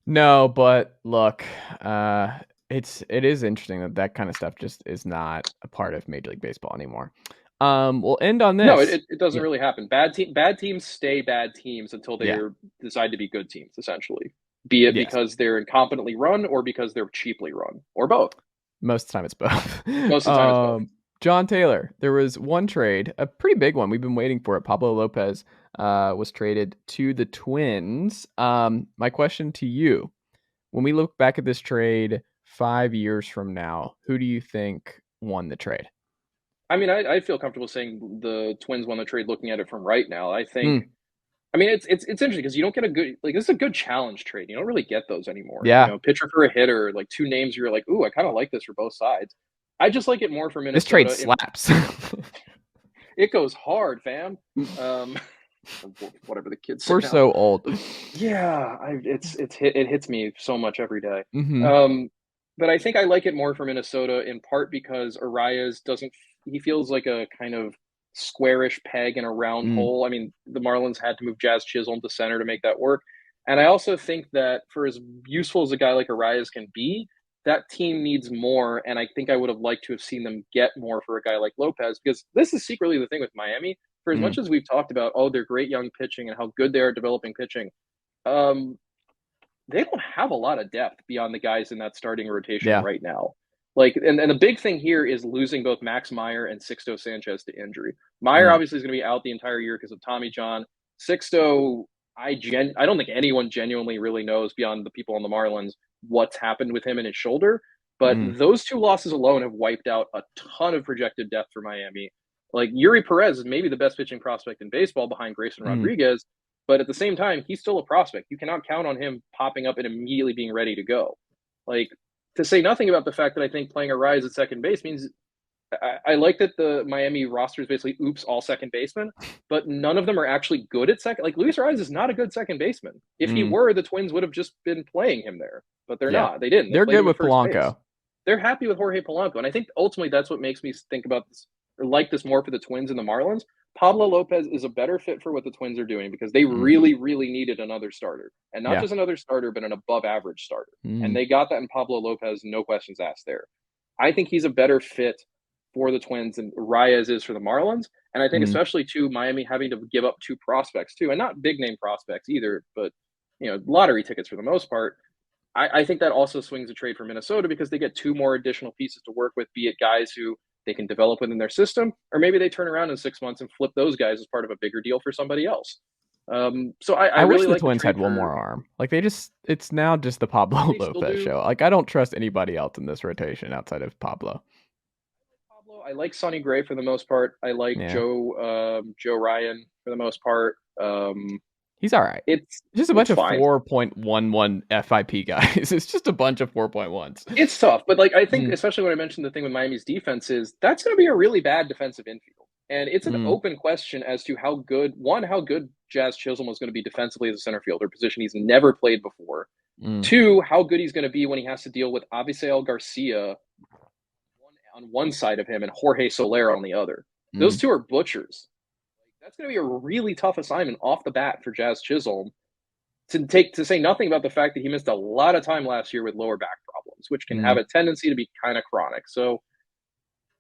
No, but look, it is interesting that that kind of stuff just is not a part of Major League Baseball anymore. We'll end on No, this. it doesn't Yeah. really happen. Bad teams stay bad teams until they Yeah. decide to be good teams. Essentially. be it Yes. because they're incompetently run or because they're cheaply run, or both. Most of the time it's both. Most of the time it's both. Jon Tayler, there was one trade, a pretty big one. We've been waiting for it. Pablo Lopez was traded to the Twins. My question to you, when we look back at this trade 5 years from now, who do you think won the trade? I mean, I feel comfortable saying the Twins won the trade looking at it from right now. I think I mean, it's interesting because you don't get a good like, this is a good challenge trade. You don't really get those anymore. You Yeah. know, pitcher for a hitter, like 2 names you're like, "Ooh, I kinda like this for both sides." I just like it more for This trade Minnesota. slaps. It goes hard, fam. Um, whatever the kids say We're now. so old. Yeah, it hits me so much every day. Mhm. Um, but I think I like it more for Minnesota in part because Arias doesn't he feels like a kind of squarish peg in a round Mm. hole. I mean, the Marlins had to move Jazz Chisholm to center to make that work. And I also think that for as useful as a guy like Arias can be, that team needs more. And I think I would have liked to have seen them get more for a guy like Lopez because this is secretly the thing with Miami. For as Mm. much as we've talked about, oh, they're great young pitching and how good they are developing pitching, um, they don't have a lot of depth beyond the guys in that starting rotation Yeah. right now. Like, and the big thing here is losing both Max Meyer and Sixto Sanchez to injury. Meyer Mm. obviously is going to be out the entire year because of Tommy John. Sixto, I don't think anyone genuinely really knows beyond the people on the Marlins what's happened with him and his shoulder. But Mm. those 2 losses alone have wiped out a ton of projected depth for Miami. Like Yuri Perez is maybe the best pitching prospect in baseball behind Grayson Mm. Rodriguez, but at the same time, he's still a prospect. You cannot count on him popping up and immediately being ready to go. Like, to say nothing about the fact that I think playing a rise at second base means I like that the Miami roster is basically oops all second basemen, but none of them are actually good at second. Like Luis Ariz is not a good second baseman. If he Mm. were, the Twins would have just been playing him there, but they're Yeah. not. They didn't. They They're played good him at with first base. Polanco. They're happy with Jorge Polanco, and I think ultimately that's what makes me think about this or like this more for the Twins and the Marlins. Pablo Lopez is a better fit for what the Twins are doing because they Mm. really, really needed another starter, and not Yeah. just another starter, but an above average starter. And Mm. they got that in Pablo Lopez, no questions asked there. I think he's a better fit for the Twins than Reyes is for the Marlins. And I think Mm. especially too Miami having to give up 2 prospects too, and not big name prospects either, but lottery tickets for the most part. I think that also swings a trade for Minnesota because they get 2 more additional pieces to work with, be it guys who they can develop within their system, or maybe they turn around in 6 months and flip those guys as part of a bigger deal for somebody else. So I I wish really the like the Twins trade had one for more arm. Like, it's now just the Pablo they still Lopez do. show. Like, I don't trust anybody else in this rotation outside of Pablo. Pablo, I like Sonny Gray for the most part. I like Yeah. Joe Ryan for the most part. He's all right. It's Just a bunch it's of fine. 4.11 FIP guys. It's just a bunch of 4.1s. It's tough, but like I think Mm. especially when I mentioned the thing with Miami's defense is that's going to be a really bad defensive infield. And it's an Mm. open question as to how good Jazz Chisholm was going to be defensively as a center fielder, position he's never played before. Mm. 2, how good he's going to be when he has to deal with Avisail Garcia on one side of him and Jorge Soler on the other. Those Mm. 2 are butchers. That's going to be a really tough assignment off the bat for Jazz Chisholm to say nothing about the fact that he missed a lot of time last year with lower back problems, which can have Mm. a tendency to be kind of chronic. So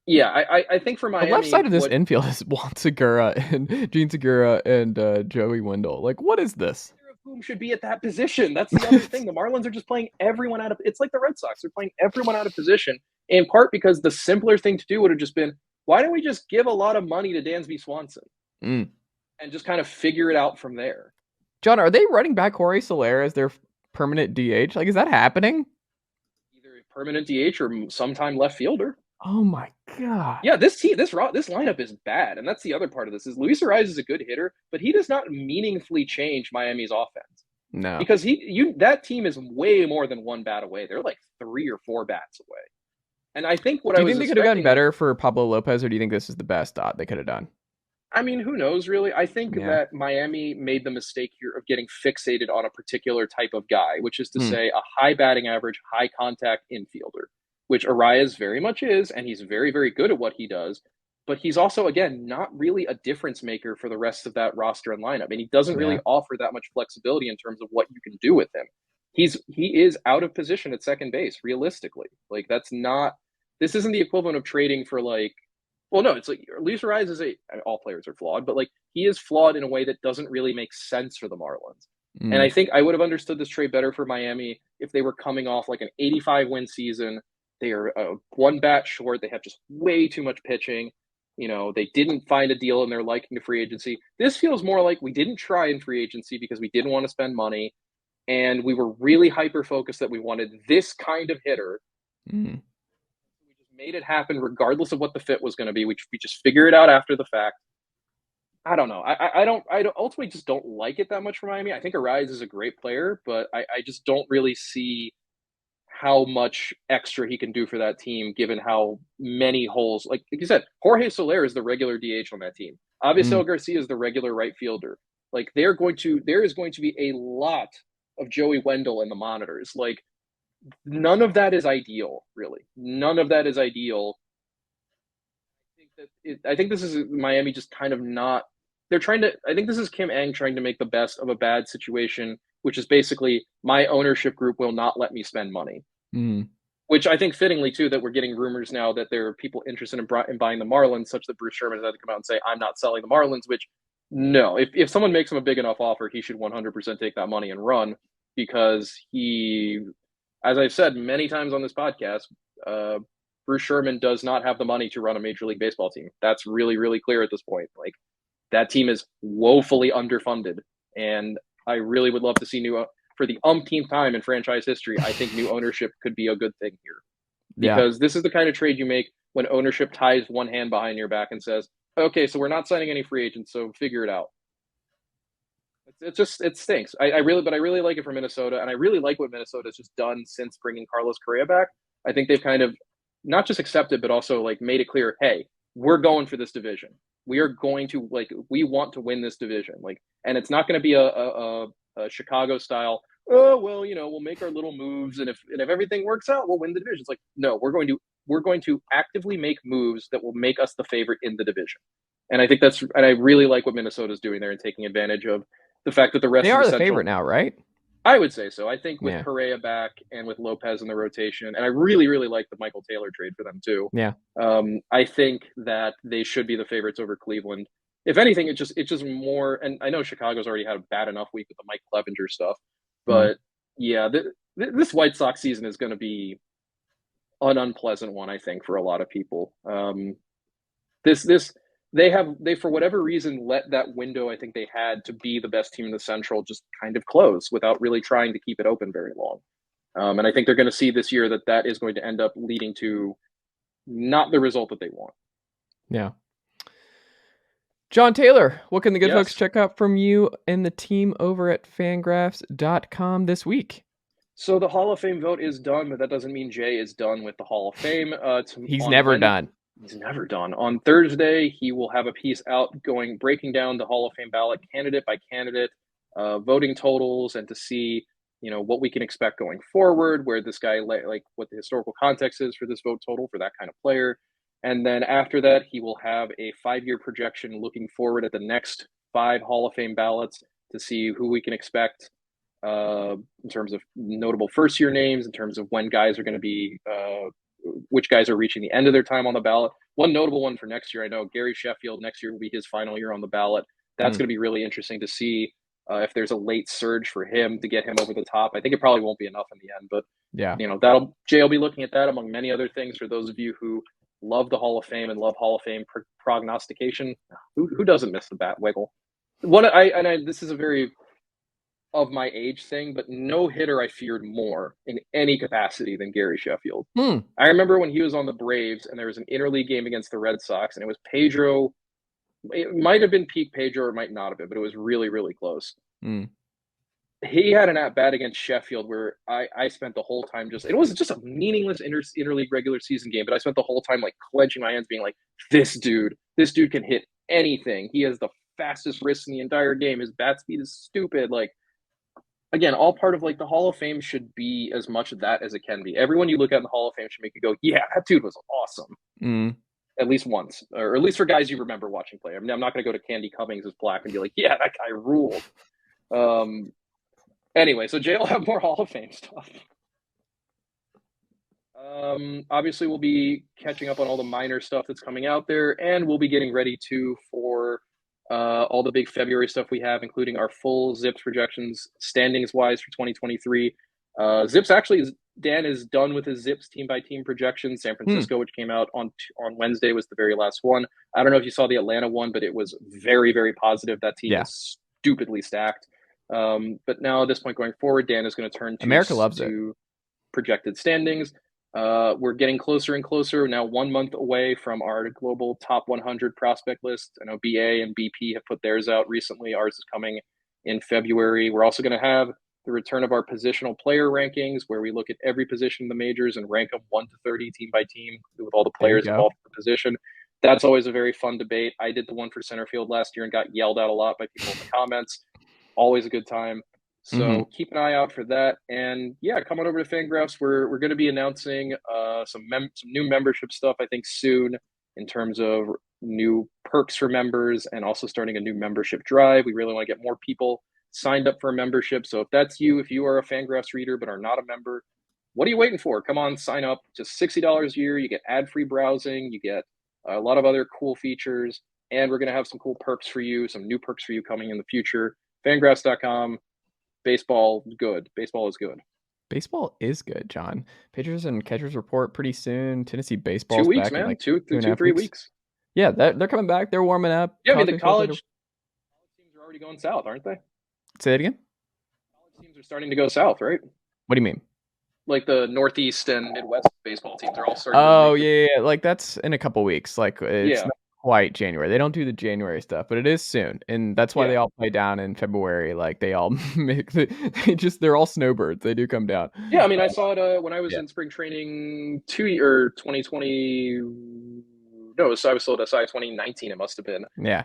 yeah, I think for The left Miami, side of this what infield is Juan Segura and Gene Segura and Joey Wendell. Like, what is this? either of whom should be at that position? That's the other thing. The Marlins are just playing everyone out of. It's like the Red Sox; they're playing everyone out of position. In part because the simpler thing to do would have just been, why don't we just give a lot of money to Dansby Swanson Mm. and just kind of figure it out from there? John, are they running back Jorge Soler as their permanent DH? Like, is that happening? Either a permanent DH or sometime left fielder. Oh my god. Yeah, this lineup is bad, and that's the other part of this. Is Luis Ariz is a good hitter, but he does not meaningfully change Miami's offense No. because that team is way more than 1 bat away. They're like 3 or 4 bats away. And I think what Do I you was think they could have gotten expecting with better for Pablo Lopez, or do you think this is the best they could have done? I mean, who knows really? I think Yeah. that Miami made the mistake here of getting fixated on a particular type of guy, which is to Hmm. say a high batting average, high contact infielder, which Arias very much is, and he's very, very good at what he does. But he's also, again, not really a difference maker for the rest of that roster and lineup. And he doesn't really Yeah. offer that much flexibility in terms of what you can do with him. He is out of position at second base, realistically. Like that's not this isn't the equivalent of trading for like well, no, it's like Luis Ariz is all players are flawed, but like he is flawed in a way that doesn't really make sense for the Marlins. And Mm. I think I would have understood this trade better for Miami if they were coming off like an 85 win season. They are one bat short. They have just way too much pitching. They didn't find a deal in their liking to free agency. This feels more like we didn't try in free agency because we didn't want to spend money. And we were really hyper focused that we wanted this kind of hitter. Mm. We just made it happen regardless of what the fit was going to be. We just figure it out after the fact. I don't know. I don't ultimately just don't like it that much for Miami. I think Ariz is a great player, but I just don't really see how much extra he can do for that team, given how many holes. Like you said, Jorge Soler is the regular DH on that team. Mm. Avisail Garcia is the regular right fielder. Like there is going to be a lot of Joey Wendell in the monitors. Like none of that is ideal, really. None of that is ideal. I think this is Miami just kind of not. They're trying to. I think this is Kim Ng trying to make the best of a bad situation, which is basically my ownership group will not let me spend money. Mm. Which I think fittingly too that we're getting rumors now that there are people interested in buying the Marlins, such that Bruce Sherman has had to come out and say I'm not selling the Marlins. Which no, if someone makes him a big enough offer, he should 100% take that money and run because he, as I've said many times on this podcast, uh, Bruce Sherman does not have the money to run a Major League Baseball team. That's really, really clear at this point. Like that team is woefully underfunded, and I really would love to see for the umpteenth time in franchise history. I think new ownership could be a good thing here Yeah. because this is the kind of trade you make when ownership ties one hand behind your back and says, "Okay, so we're not signing any free agents, so figure it out." It stinks. But I really like it for Minnesota, and I really like what Minnesota's just done since bringing Carlos Correa back. I think they've kind of not just accepted, but also like made it clear, hey, we're going for this division. We are going to we want to win this division. And it's not going to be a Chicago style. Oh well, we'll make our little moves, and if everything works out, we'll win the division. It's like no, we're going to actively make moves that will make us the favorite in the division. And I really like what Minnesota's doing there and taking advantage of the fact that the They rest of are the the Central, favorite now, right? I would say so. I think with Yeah. Correa back and with Lopez in the rotation, and I really, really like the Michael Taylor trade for them too. Yeah. I think that they should be the favorites over Cleveland. If anything, it's just more. And I know Chicago's already had a bad enough week with the Mike Clevenger stuff, Mm. but yeah, this White Sox season is going to be an unpleasant one. I think for a lot of people. This they for whatever reason let that window I think they had to be the best team in the Central just kind of close without really trying to keep it open very long. And I think they're going to see this year that is going to end up leading to not the result that they want. Yeah. Jon Tayler, what can the good folks Yes. check out from you and the team over at fangraphs.com this week? So the Hall of Fame vote is done, but that doesn't mean Jay is done with the Hall of Fame. He's On never Wednesday, done. he's never done. On Thursday, he will have a piece out breaking down the Hall of Fame ballot candidate by candidate, voting totals, and to see what we can expect going forward, where this guy like what the historical context is for this vote total for that kind of player. And then after that, he will have a 5-year projection looking forward at the next 5 Hall of Fame ballots to see who we can expect in terms of notable first year names, in terms of when guys are going to be, which guys are reaching the end of their time on the ballot. One notable one for next year, I know Gary Sheffield next year will be his final year on the ballot. That's Mm. going to be really interesting to see if there's a late surge for him to get him over the top. I think it probably won't be enough in the end, but Yeah. Jay will be looking at that among many other things for those of you who love the Hall of Fame and love Hall of Fame prognostication. Who doesn't miss the bat wiggle? This is a very of my age thing, but no hitter I feared more in any capacity than Gary Sheffield. Hmm. I remember when he was on the Braves and there was an interleague game against the Red Sox, and it was Pedro. It might have been peak Pedro or it might not have been, but it was really, really close. Mm. He had an at bat against Sheffield where I spent the whole time it was just a meaningless interleague regular season game, but I spent the whole time like clenching my hands, being like, this dude can hit anything. He has the fastest wrist in the entire game. His bat speed is stupid. Like, again, all part of like the Hall of Fame should be as much of that as it can be. Everyone you look at in the Hall of Fame should make you go, yeah, that dude was awesome. Mm. At least once, or at least for guys you remember watching play. I mean, I'm not going to go to Candy Cummings' plaque and be like, yeah, that guy ruled. Anyway, so Jay will have more Hall of Fame stuff. Obviously, we'll be catching up on all the minor stuff that's coming out there, and we'll be getting ready for all the big February stuff we have, including our full Zips projections, standings wise for 2023. Zips actually, Dan is done with his Zips team by team projections. San Francisco, which came out on Wednesday, was the very last one. I don't know if you saw the Atlanta one, but it was very, very positive. That team is stupidly stacked. But now at this point going forward, Dan is going to turn to America loves it. Projected standings. We're getting closer and closer, now 1 month away from our global top 100 prospect list. I know BA and BP have put theirs out recently. Ours is coming in February. We're also going to have the return of our positional player rankings, where we look at every position in the majors and rank them 1 to 30 team by team with all the players involved in the position. That's always a very fun debate. I did the one for center field last year and got yelled at a lot by people in the comments. Always a good time. So keep an eye out for that. And yeah, come on over to Fangraphs. We're going to be announcing some new membership stuff, I think, soon, in terms of new perks for members, and also starting a new membership drive. We really want to get more people signed up for a membership. So if that's you, if you are a Fangraphs reader but are not a member, what are you waiting for? Come on, sign up. Just $60 a year. You get ad-free browsing. You get a lot of other cool features. And we're going to have some cool perks for you, some new perks for you coming in the future. Fangraphs.com. Baseball, good. Baseball is good. Baseball is good, John. Pitchers and catchers report pretty soon. Tennessee baseball's 2 weeks, back man. in like 3 weeks. Yeah, they're coming back. They're warming up. Yeah, I mean, the college teams are already going south, aren't they? Say it again? College teams are starting to go south, right? What do you mean? Like the Northeast and Midwest baseball teams are all starting yeah. Like that's in a couple weeks. Like it's not quite January. They don't do the January stuff, but it is soon. And that's why they all play down in February. Like they all they're all snowbirds. They do come down. Yeah, I mean, I saw it when I was in spring training 2020. No, so I was still at SI 2019. It must have been. Yeah.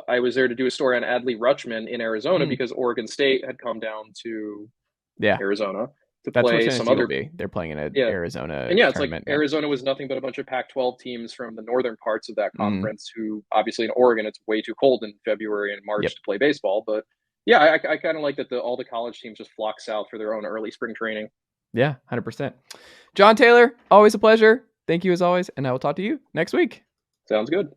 I was there to do a story on Adley Rutschman in Arizona because Oregon State had come down to Arizona to play some other. They're playing in Arizona. And yeah, it's like Arizona was nothing but a bunch of Pac-12 teams from the northern parts of that conference who, obviously in Oregon, it's way too cold in February and March to play baseball. But yeah, I kind of like that all the college teams just flock south for their own early spring training. Yeah, 100%. Jon Tayler, always a pleasure. Thank you as always, and I will talk to you next week. Sounds good.